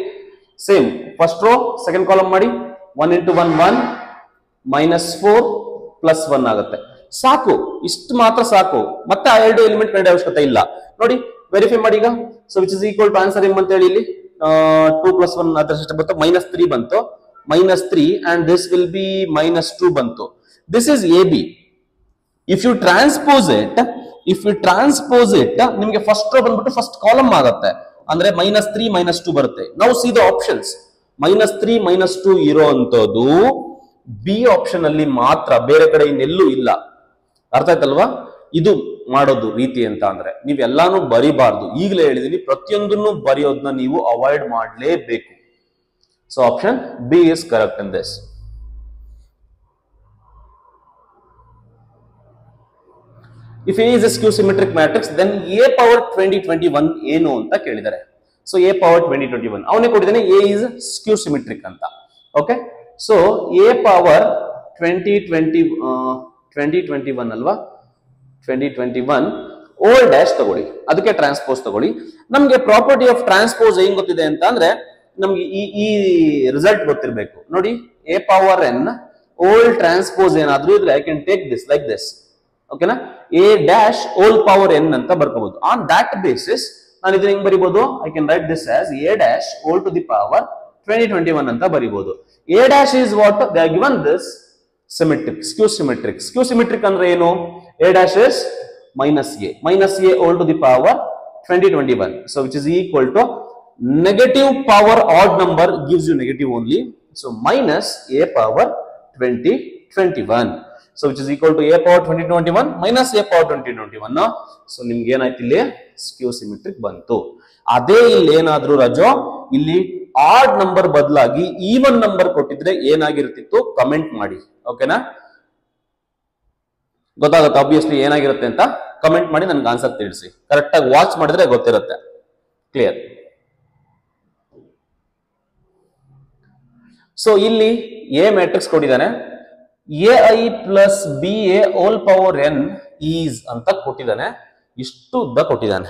Same first row second column ಮಾಡಿ. 1 into 1 1 -4 ಪ್ಲಸ್ 1 ಆಗುತ್ತೆ. ಸಾಕು, ಇಷ್ಟು ಮಾತ್ರ ಸಾಕು. ಮತ್ತೆ ಆ ಎರಡು ಎಲಿಮೆಂಟ್ ಕಂಡ ಅವಶ್ಯಕತೆ ಇಲ್ಲ. ನೋಡಿ, ವೆರಿಫೈ ಮಾಡಿ ಈಗ. So which is equal to answer ಏನ್ ಅಂತ ಹೇಳಿ ಇಲ್ಲಿ 2 + 1 ಅದರ ಎಷ್ಟು ಬಂತು, -3 ಬಂತು, -3 ಅಂಡ್ ದಿಸ್ ವಿಲ್ ಬಿ -2 ಬಂತು. This is AB. If you transpose it ನಿಮಗೆ ಫಸ್ಟ್ ರೋ ಬಂದ್ಬಿಟ್ಟು ಫಸ್ಟ್ ಕಾಲಮ್ ಆಗುತ್ತೆ, ಅಂದ್ರೆ -3 -2 ಬರುತ್ತೆ. ನಾವು ಸಿ ದ ಆಪ್ಷನ್ಸ್. -3 -2 ಇರೋ ಅಂತದ್ದು ಬಿ ಆಪ್ಷನ್ ಅಲ್ಲಿ ಮಾತ್ರ, ಬೇರೆ ಕಡೆ ಇನ್ನೆಲ್ಲೂ ಇಲ್ಲ. ಅರ್ಥ ಆಯ್ತಲ್ವಾ ಇದು ಮಾಡೋದು ರೀತಿ ಅಂತ? ಅಂದ್ರೆ ನೀವೆಲ್ಲಾನು ಬರಿಬಾರ್ದು. ಈಗಲೇ ಹೇಳಿದೀನಿ, ಪ್ರತಿಯೊಂದನ್ನು ಬರೆಯೋದನ್ನ ನೀವು ಅವಾಯ್ಡ್ ಮಾಡಲೇಬೇಕು. So option B is correct in this. If A is a skew symmetric matrix, then A power 2021 ಏನು ಅಂತ ಕೇಳಿದ್ದಾರೆ. ಸೊ A power 2021 ಅವನೇ ಕೊಟ್ಟಿದ್ದಾನೆ, A is skew symmetric ಅಂತ. ಓಕೆ, ಸೊ A power 2021 ಅಲ್ವಾ, 2021 ಓಲ್ ಡ್ಯಾಶ್ ತಗೊಳ್ಳಿ, ಅದಕ್ಕೆ ಟ್ರಾನ್ಸ್ಪೋಸ್ ತಗೊಳ್ಳಿ. ನಮ್ಗೆ ಪ್ರಾಪರ್ಟಿ ಆಫ್ ಟ್ರಾನ್ಸ್ಪೋಸ್ ಏನ್ ಗೊತ್ತಿದೆ ಅಂತ ಅಂದ್ರೆ ನಮ್ಗೆ ಈ ರಿಸಲ್ಟ್ ಗೊತ್ತಿರಬೇಕು. ನೋಡಿ, A power n whole transpose ಏನಾದ್ರೂ ಇದ್ರೆ I can take this like this. ಓಕೆನಾ, A dash all power n ಅಂತ ಬರ್ಕೋಬಹುದು. ಆನ್ ದಟ್ ಬೇಸಿಸ್ ನಾನು ಇದನ್ನ ಹೆಂಗ್ ಬರಿಬಹುದು, I can write this as A dash all to the power 2021 ಅಂತ ಬರಿಬಹುದು. A dash is what they are given this symmetric, skew symmetric. Skew symmetric ಅಂದ್ರೆ ಏನು? A dash is -A all to the power 2021. So which is equal to negative power odd number gives you negative only. So minus A power 2021. So which is equal to A power 2021 minus A power 2021. So ನಿಮ್ಗೆ ಏನಾಯ್ತು ಇಲ್ಲಿ ಸ್ಕ್ಯೂ symmetric ಬಂತು. ಅದೇ ಇಲ್ಲಿ ಏನಾದ್ರೂ ರಜೋ ಇಲ್ಲಿ odd number ಬದಲಾಗಿ even number ಕೊಟ್ಟಿದ್ರೆ ಏನಾಗಿರ್ತಿತ್ತು ಕಮೆಂಟ್ ಮಾಡಿ. ಓಕೆನಾ, ಗೊತ್ತಾಗುತ್ತೆ ಆಬ್ವಿಯಸ್ಲಿ ಏನಾಗಿರುತ್ತೆ ಅಂತ ಕಮೆಂಟ್ ಮಾಡಿ ನನಗೆ ಆನ್ಸರ್ ತಿಳಿಸಿ. ಕರೆಕ್ಟ್ ಆಗಿ ವಾಚ್ ಮಾಡಿದ್ರೆ ಗೊತ್ತಿರುತ್ತೆ. ಕ್ಲಿಯರ್? ಸೊ ಇಲ್ಲಿ ಎ ಮ್ಯಾಟ್ರಿಕ್ಸ್ ಕೊಟ್ಟಿದ್ದಾನೆ, AI plus BA all power n is ಅಂತ ಕೊಟ್ಟಿದ್ದಾನೆ, ಇಷ್ಟು ಉದ್ದ ಕೊಟ್ಟಿದ್ದಾನೆ.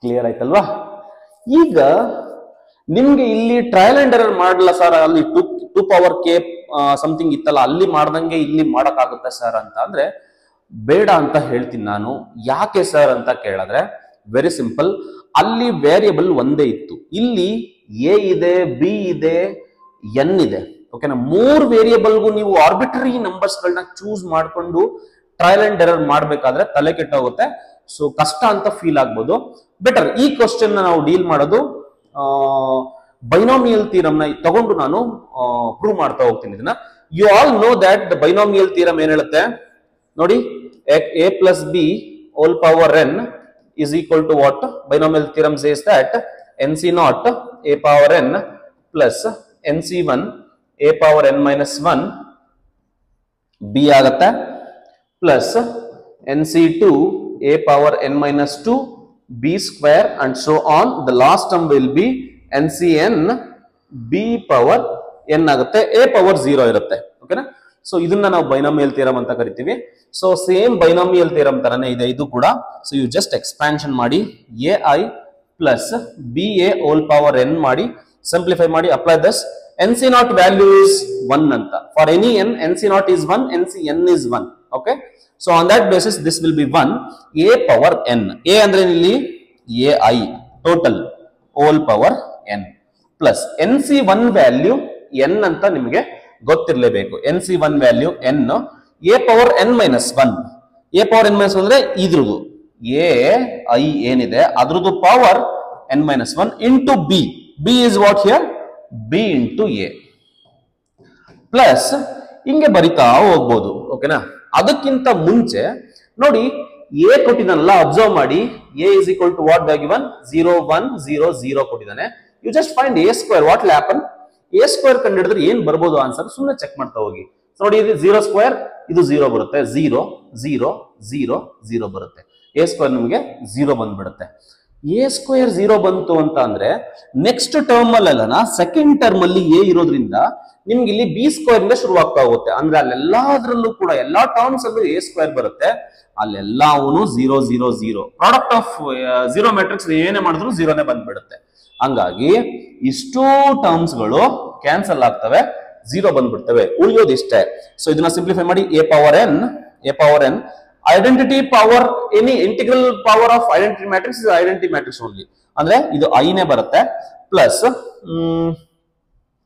ಕ್ಲಿಯರ್ ಆಯ್ತಲ್ವಾ? ಈಗ ನಿಮ್ಗೆ ಇಲ್ಲಿ ಟ್ರಯಲ್ ಅಂಡ್ ಎರರ್ ಮಾಡಲ್ಲ ಸರ್, ಅಲ್ಲಿ 2 power k ಸಮಥಿಂಗ್ ಇತ್ತಲ್ಲ, ಅಲ್ಲಿ ಮಾಡ್ದಂಗೆ ಇಲ್ಲಿ ಮಾಡಕ್ಕಾಗುತ್ತೆ ಸರ್ ಅಂತ ಅಂದ್ರೆ ಬೇಡ ಅಂತ ಹೇಳ್ತೀನಿ ನಾನು. ಯಾಕೆ ಸರ್ ಅಂತ ಕೇಳಿದ್ರೆ ವೆರಿ ಸಿಂಪಲ್, ಅಲ್ಲಿ ವೇರಿಯಬಲ್ ಒಂದೇ ಇತ್ತು, ಇಲ್ಲಿ ಎ ಇದೆ, ಬಿ ಇದೆ, ಎನ್ ಇದೆ. ಓಕೆನಾ, 3 ವೇರಿಯಬಲ್ಗೂ ನೀವು ಆರ್ಬಿಟ್ರರಿ ನಂಬರ್ಸ್ ಗಳನ್ನ ಚೂಸ್ ಮಾಡ್ಕೊಂಡು ಟ್ರಯಲ್ ಅಂಡ್ ಎರರ್ ಮಾಡ್ಬೇಕಾದ್ರೆ ತಲೆ ಕೆಟ್ಟೋಗುತ್ತೆ. ಸೊ ಕಷ್ಟ ಅಂತ ಫೀಲ್ ಆಗ್ಬೋದು. ಬೆಟರ್ ಈ ಕ್ವಶನ್ ನಾವು ಡೀಲ್ ಮಾಡೋದು ಬೈನಾಮಿಯಲ್ ಥಿಯರಮ್ ನ ತಗೊಂಡು ನಾನು ಪ್ರೂವ್ ಮಾಡ್ತಾ ಹೋಗ್ತೀನಿ ಇದನ್ನ. You all know that the binomial theorem ಏನ್ ಹೇಳುತ್ತೆ ನೋಡಿ, a plus b all power n is equal to what? Binomial theorem says that nc0 a power n plus nc1 a power n minus 1 b ಆಗುತ್ತೆ, plus nc2 a power n minus 2 b square and so on. The last term will be ncn b power n ಆಗುತ್ತೆ, a power 0 ಇರುತ್ತೆ. ಓಕೆನಾ, so ಇದನ್ನ ನಾವು binomial theorem ಅಂತ ಕರಿತೀವಿ. So same binomial theorem ತರನೇ ಇದೆ ಇದು ಕೂಡ. ಸೊ ಯು ಜಸ್ಟ್ ಎಕ್ಸ್ಪಾನ್ಷನ್ ಮಾಡಿ ai plus ba whole power n ಮಾಡಿ ಸಿಂಪ್ಲಿಫೈ ಮಾಡಿ, apply this. nc0 value is 1 ಅಂತ. For any n, nc0 is 1, ncn is 1. Okay, so on that basis this will be 1 a power n. a ಅಂದ್ರೆ ಇಲ್ಲಿ ai total whole power n plus nc1 value n ಅಂತ ನಿಮಗೆ ಗೊತ್ತಿರಲೇಬೇಕು. nc1 value n, a power n minus 1. a power n minus ಅಂದ್ರೆ ಇದ್ರದ್ದು ai ಏನಿದೆ ಅದ್ರದ್ದು power n minus 1 into b. b is what here? b into a plus ಹಿಂಗೆ ಬರಿತಾ ಹೋಗ್ಬೋದು. ಓಕೆನಾ, ಅದಕ್ಕಿಂತ ಮುಂಚೆ ನೋಡಿ a ಕೊಟ್ಟಿದ್ದಾನಲ್ಲ, ಅಬ್ಸರ್ವ್ ಮಾಡಿ a is equal to what they given? 0 1 0 0 ಕೊಟ್ಟಿದ್ದಾನೆ. You just find a square. What will happen? a square ಕಂಡು ಹಿಡಿದ್ರೆ ಏನ್ ಬರ್ಬೋದು ಆನ್ಸರ್ ಸುಮ್ಮನೆ ಚೆಕ್ ಮಾಡ್ತಾ ಹೋಗಿ. ನೋಡಿ, ಇದು 0 ಸ್ಕ್ವೇರ್, ಇದು 0 ಬರುತ್ತೆ, 0 0 0 0 ಬರುತ್ತೆ. a ಸ್ಕ್ವೇರ್ ನಿಮಗೆ 0 ಬಂದ್ಬಿಡುತ್ತೆ. a ಸ್ಕ್ವೇರ್ 0 ಬಂತು ಅಂತ ಅಂದ್ರೆ ನೆಕ್ಸ್ಟ್ ಟರ್ಮ್ ಅಲ್ಲ, ಸೆಕೆಂಡ್ ಟರ್ಮ್ ಅಲ್ಲಿ a ಇರೋದ್ರಿಂದ ನಿಮ್ಗೆ ಇಲ್ಲಿ b ಸ್ಕ್ವೇರ್ ಇಂದ ಶುರುವಾಗ್ತಾ ಹೋಗುತ್ತೆ. ಅಂದ್ರೆ ಅಲ್ಲೆಲ್ಲದ್ರಲ್ಲೂ ಕೂಡ ಎಲ್ಲಾ ಟರ್ಮ್ಸ್ ಅಲ್ಲೂ a ಸ್ಕ್ವೇರ್ ಬರುತ್ತೆ, ಅಲ್ಲೆಲ್ಲವೂ 0 0 0. ಪ್ರಾಡಕ್ಟ್ ಆಫ್ 0 ಮ್ಯಾಟ್ರಿಕ್ಸ್ ಏನೇ ಮಾಡಿದ್ರು 0ನೇ ಬಂದ್ಬಿಡುತ್ತೆ. ಹಂಗಾಗಿ ಇಷ್ಟೂ ಟರ್ಮ್ಸ್ ಗಳು ಕ್ಯಾನ್ಸಲ್ ಆಗ್ತವೆ, 0 ಬಂದ್ಬಿಡ್ತವೆ, ಉಳಿಯೋದು ಇಷ್ಟೇ. ಸೊ ಇದನ್ನ ಸಿಂಪ್ಲಿಫೈ ಮಾಡಿ A power N identity power any integral power of identity matrix is identity matrix only, ಅಂದ್ರೆ ಇದು ಐನೇ ಬರುತ್ತೆ. ಪ್ಲಸ್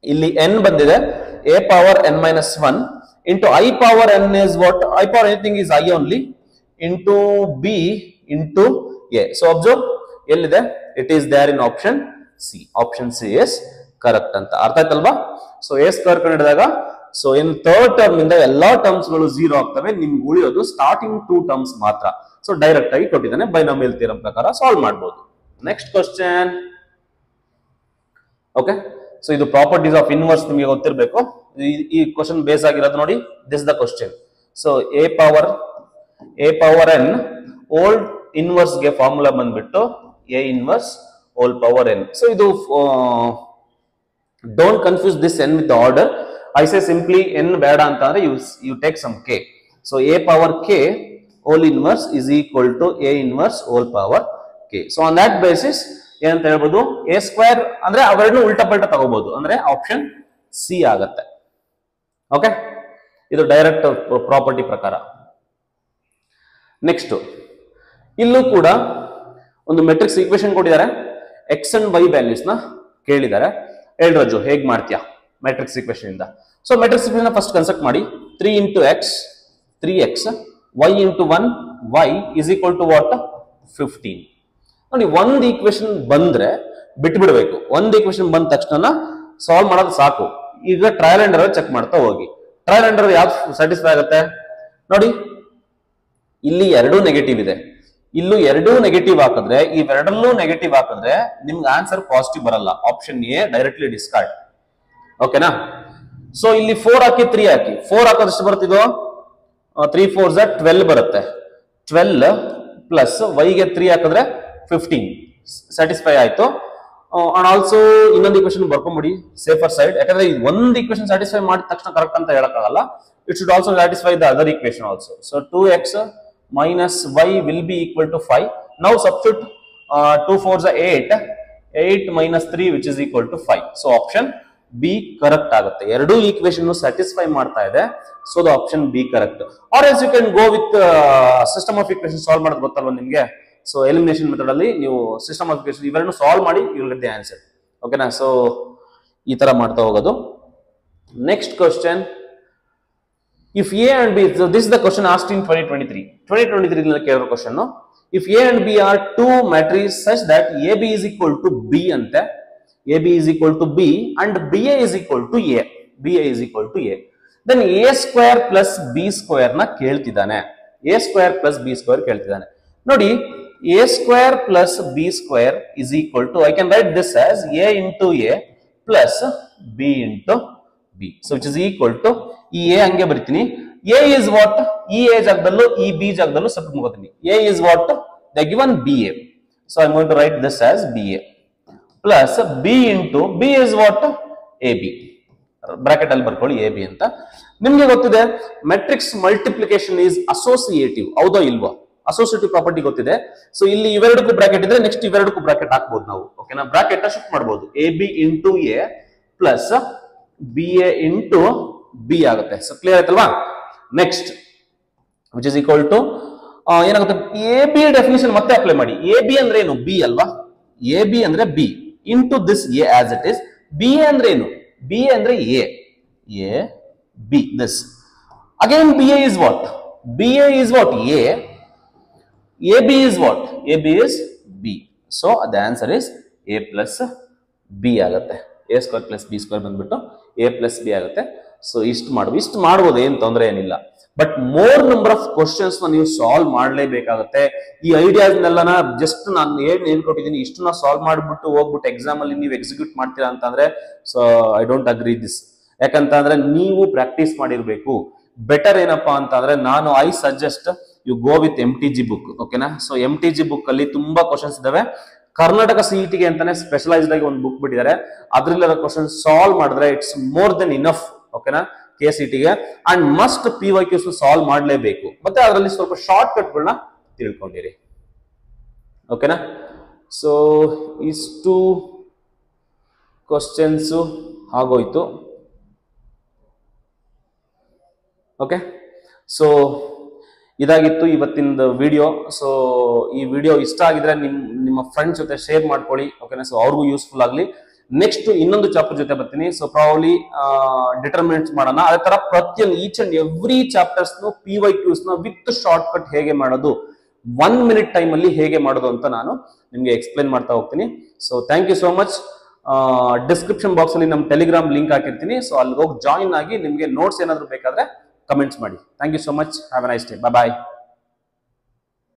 ಇಲ್ಲಿ n ಬಂದಿದೆ, a power n minus 1 into I power n is what? I power anything is I only into b into a. So observe, ಎಲ್ಲಿದೆ? It is there in option C. Option C is correct ಅಂತ ಅರ್ಥ ಆಯ್ತಲ್ವಾ? So a square ಕಂಡಿಡಿದಾಗ so in third term ಇಂದ ಎಲ್ಲಾ terms ಗಳು 0 ಆಗ್ತವೆ, ನಿಮ್ಗೆ ಉಳಿಯೋದು ಸ್ಟಾರ್ಟಿಂಗ್ 2 ಟರ್ಮ್ಸ್ ಮಾತ್ರ. ಸೊ ಡೈರೆಕ್ಟ್ ಆಗಿ ಕೊಟ್ಟಿದ್ದಾನೆ, ಬೈನಾಮಿಯಲ್ ಥಿಯರಂ ಪ್ರಕಾರ ಸಾಲ್ವ್ ಮಾಡಬಹುದು. Next question. ಓಕೆ, ಸೊ ಇದು ಪ್ರಾಪರ್ಟೀಸ್ ಆಫ್ ಇನ್ವರ್ಸ್ ನಿಮಗೆ ಗೊತ್ತಿರಬೇಕು. ಈ ಕ್ವಶನ್ ಬೇಸ್ ಆಗಿರೋದು ನೋಡಿ, this the question. So A power N whole inverse ಗೆ ಫಾರ್ಮುಲಾ ಬಂದ್ಬಿಟ್ಟು A inverse whole power N. So ಇದು don't confuse this N with order. I say simply n ಬೇಡ ಅಂತ ಅಂದ್ರೆ you take some k. So A power k whole inverse is equal to A inverse whole power k. So on that basis ಏನಂತ ಹೇಳ್ಬೋದು, A square ಅಂದ್ರೆ ಅವೆರಡು ಉಲ್ಟಾ ಪಲ್ಟಾ ತಗೋಬಹುದು, ಅಂದ್ರೆ ಆಪ್ಷನ್ ಸಿ ಆಗತ್ತೆ. ಓಕೆ, ಇದು ಡೈರೆಕ್ಟ್ ಪ್ರಾಪರ್ಟಿ ಪ್ರಕಾರ. ನೆಕ್ಸ್ಟ್, ಇಲ್ಲೂ ಕೂಡ ಒಂದು ಮೆಟ್ರಿಕ್ಸ್ ಈಕ್ವೇಶನ್ ಕೊಟ್ಟಿದ್ದಾರೆ, ಎಕ್ಸ್ ಅಂಡ್ ವೈ ವ್ಯಾಲ್ಯೂಸ್ ನ ಕೇಳಿದ್ದಾರೆ. ಹೇಳ್ರಜ್ಜು ಹೇಗ್ ಮಾಡ್ತೀಯಾ ಮೆಟ್ರಿಕ್ಸ್ ಈಕ್ವೇಶನ್ ಇಂದ? So matrix equation first construct ಮಾಡಿ. 3 into x 3x, y into 1 y is equal to what? 15. ನೋಡಿ, ಒಂದು ಈಕ್ವೇಶನ್ ಬಂದ್ರೆ ಬಿಟ್ಬಿಡ್ಬೇಕು. ಒಂದು ಈಕ್ವೇಶನ್ ಬಂದ ತಕ್ಷಣ ಸಾಲ್ವ್ ಮಾಡೋದು ಸಾಕು. ಈಗ ಟ್ರಯಲ್ ಅಂಡ್ ಎರರ್ ಚೆಕ್ ಮಾಡ್ತಾ ಹೋಗಿ. ಟ್ರಯಲ್ ಅಂಡ್ ಎರರ್ ಯಾವ್ದು ಸ್ಯಾಟಿಸ್ಫೈ ಆಗುತ್ತೆ ನೋಡಿ. ಇಲ್ಲಿ 2 ನೆಗೆಟಿವ್ ಇದೆ, ಇಲ್ಲೂ 2 ನೆಗೆಟಿವ್ ಹಾಕಿದ್ರೆ, ಇವೆರಡಲ್ಲೂ ನೆಗೆಟಿವ್ ಹಾಕಿದ್ರೆ ನಿಮ್ಗೆ ಆನ್ಸರ್ ಪಾಸಿಟಿವ್ ಬರಲ್ಲ. Option A directly discard. ಓಕೆನಾ? ಸೊ ಇಲ್ಲಿ 4 ಹಾಕಿ 3 ಹಾಕಿ, 4 ಹಾಕೋದು ಎಷ್ಟು ಬರ್ತಿದೋ? 3 4s 12 ಬರುತ್ತೆ. 12 ಪ್ಲಸ್ ವೈಗೆ 3 ಹಾಕಿದ್ರೆ 15 ಸ್ಯಾಟಿಸ್ಫೈ ಆಯ್ತು. ಅಂಡ್ ಆಲ್ಸೋ ಇನ್ನೊಂದು ಈಕ್ವೇಶನ್ ಬರ್ಕೊಂಬಿಡಿ ಸೇಫರ್ ಸೈಡ್, ಯಾಕಂದ್ರೆ ಒಂದು ಈಕ್ವೇಶನ್ ಸ್ಯಾಟಿಸ್ಫೈ ಮಾಡಿದ ತಕ್ಷಣ ಕರೆಕ್ಟ್ ಅಂತ ಹೇಳಕ್ಕಾಗಲ್ಲ. It should also satisfy the other equation also. So 2x minus y will be equal to 5. Now substitute 2 4s 8, 8 minus 3 which is equal to 5. So option B correct ಆಗುತ್ತೆ. ಎರಡೂ equation satisfy ಮಾಡ್ತಾ ಇದೆ, so the option B correct. Or else you can go with system of equation solve ಮಾಡೋದು ಗೊತ್ತಲ್ವಾ ನಿಮ್ಗೆ. So elimination method ಅಲ್ಲಿ ನೀವು system of equation ಇವೆರಡನ್ನು ಸಾಲ್ವ್ ಮಾಡಿ you will get the answer. ಓಕೆನಾ? ಸೊ ಈ ತರ ಮಾಡ್ತಾ ಹೋಗೋದು. Next question, if A and B, so this is the question asked in 2023 ನಲ್ಲಿ ಕೇಳಿರೋ question. if A and B are two matrices such that AB is equal to B ante, AB is equal to B and BA is equal to A, BA is equal to A, then A square plus B square ನ ಕೇಳ್ತಿದ್ದಾನೆ. A square plus B square ಕೇಳ್ತಿದ್ದಾನೆ. ನೋಡಿ, A square plus B square is equal to, I can write this as A into A plus B into B, so which is equal to, ಈ A ಹಂಗೆ ಬರಿತೀನಿ. A is what? ಈ A ಜಾಗದಲ್ಲೂ ಈ B ಜಾಗದಲ್ಲೂ substitute ಮಾಡ್ತೀನಿ. A is what? They given B A, so I am going to write this as B A plus B into B is what? A B. Bracket ಅಲ್ಲಿ ಬರ್ಕೊಳ್ಳಿ A B ಅಂತ. ನಿಮ್ಗೆ ಗೊತ್ತಿದೆ matrix multiplication is associative, ಹೌದೋ ಇಲ್ವೋ? Associative property ಗೊತ್ತಿದೆ. So ಇಲ್ಲಿ ಇವೆರಡಕ್ಕೂ ಬ್ರಾಕೆಟ್ ಇದ್ರೆ ನೆಕ್ಸ್ಟ್ ಇವೆರಡಕ್ಕೂ ಬ್ರಾಕೆಟ್ ಹಾಕ್ಬಹುದು ನಾವು. ಓಕೆನಾ? ಬ್ರಾಕೆಟ್ ಶಿಫ್ಟ್ ಮಾಡಬಹುದು. A B into A plus B A into B ಆಗುತ್ತೆ. ಸೊ ಕ್ಲಿಯರ್ ಆಯ್ತಲ್ವಾ? Next which is equal to ಏನಾಗುತ್ತೆ? ಎ ಬಿ ಡೆಫಿನಿಷನ್ ಮತ್ತೆ ಅಪ್ಲೈ ಮಾಡಿ. ಎ ಬಿ ಅಂದ್ರೆ ಏನು? ಬಿ ಅಲ್ವಾ? ಎ ಬಿ ಅಂದ್ರೆ B into this A as it is. B A ಅಂದ್ರೆ ಏನು? ಬಿ ಎ ಅಂದ್ರೆ A B this. Again B A is what? B A is what? A B is what? A B is B. So the answer is A plus B ಆಗುತ್ತೆ. A square plus B square ಬಂದ್ಬಿಟ್ಟು A plus B ಆಗುತ್ತೆ. So ಇಷ್ಟು ಮಾಡ್ಬೋದು, ಏನ್ ತೊಂದರೆ ಏನಿಲ್ಲ. But more number of questions ನೀವು solve ಮಾಡಲೇಬೇಕಾಗುತ್ತೆ. ಈ ಐಡಿಯಾಸ್ನೆಲ್ಲ ಜಸ್ಟ್ ನಾನು ಏನ್ ಹೇಳ್ಕೊಟ್ಟಿದ್ದೀನಿ ಇಷ್ಟನ್ನ ಸಾಲ್ವ್ ಮಾಡ್ಬಿಟ್ಟು ಹೋಗ್ಬಿಟ್ಟು ಎಕ್ಸಾಮ್ ಅಲ್ಲಿ ನೀವು ಎಕ್ಸಿಕ್ಯೂಟ್ ಮಾಡ್ತೀರಾ ಅಂತಂದ್ರೆ so I don't agree this. ಯಾಕಂತಂದ್ರೆ ನೀವು ಪ್ರಾಕ್ಟೀಸ್ ಮಾಡಿರ್ಬೇಕು. ಬೆಟರ್ ಏನಪ್ಪಾ ಅಂತಂದ್ರೆ ನಾನು I suggest you go with MTG book. ಓಕೆನಾ? ಸೊ MTG ಬುಕ್ ಅಲ್ಲಿ ತುಂಬಾ ಕ್ವಶನ್ಸ್ ಇದಾವೆ. ಕರ್ನಾಟಕ ಸಿಇಟಿಗೆ ಅಂತಾನೆ ಸ್ಪೆಷಲೈಸ್ಡ್ ಆಗಿ ಒಂದು ಬುಕ್ ಬಿಟ್ಟಿದ್ದಾರೆ. ಅದ್ರಲ್ಲಿರೋ ಕ್ವಶನ್ ಸಾಲ್ವ್ ಮಾಡಿದ್ರೆ ಇಟ್ಸ್ ಮೋರ್ ದೆನ್ ಇನಫ್. ಓಕೆನಾ? KCET-ಗೆ ಅಂಡ್ ಮಸ್ಟ್ PYQs ಸಾಲ್ವ್ ಮಾಡಲೇಬೇಕು. ಮತ್ತೆ ಅದರಲ್ಲಿ ಸ್ವಲ್ಪ ಶಾರ್ಟ್ ಕಟ್ಗಳನ್ನ ತಿಳ್ಕೊಂಡಿರಿ. ಓಕೆನಾ? ಸೊ ಇಷ್ಟು ಕ್ವಶನ್ಸ್ ಆಗೋಯ್ತು. ಓಕೆ, ಸೊ ಇದಾಗಿತ್ತು ಇವತ್ತಿನ ವಿಡಿಯೋ. ಸೊ ಈ ವಿಡಿಯೋ ಇಷ್ಟ ಆಗಿದ್ರೆ ನಿಮ್ಮ ಫ್ರೆಂಡ್ಸ್ ಜೊತೆ ಶೇರ್ ಮಾಡ್ಕೊಳ್ಳಿ. ಓಕೆನಾ, ಸೊ ಅವ್ರಿಗೂ ಯೂಸ್ಫುಲ್ ಆಗಲಿ. ನೆಕ್ಸ್ಟ್ ಇನ್ನೊಂದು ಚಾಪ್ಟರ್ ಜೊತೆ ಬರ್ತೀನಿ. ಸೊ ಪ್ರಾಬಬ್ಲಿ ಡಿಟರ್ಮಿನೆಂಟ್ಸ್ ಮಾಡೋಣ. ಅದೇ ತರ ಪ್ರತಿಯೊಂದು each and every chapters PYQs with short cut ಹೇಗೆ ಮಾಡೋದು, 1 minute ಟೈಮ್ ಅಲ್ಲಿ ಹೇಗೆ ಮಾಡೋದು ಅಂತ ನಾನು ನಿಮ್ಗೆ ಎಕ್ಸ್ಪ್ಲೇನ್ ಮಾಡ್ತಾ ಹೋಗ್ತೀನಿ. So thank you so much. Description box ಅಲ್ಲಿ ನಮ್ಮ ಟೆಲಿಗ್ರಾಮ್ ಲಿಂಕ್ ಹಾಕಿರ್ತೀನಿ. ಸೊ ಅಲ್ಲಿ ಹೋಗಿ ಜಾಯಿನ್ ಆಗಿ ನಿಮ್ಗೆ ನೋಟ್ಸ್ ಏನಾದ್ರು ಬೇಕಾದ್ರೆ ಕಮೆಂಟ್ಸ್ ಮಾಡಿ. Thank you so much. Have a nice day. Bye.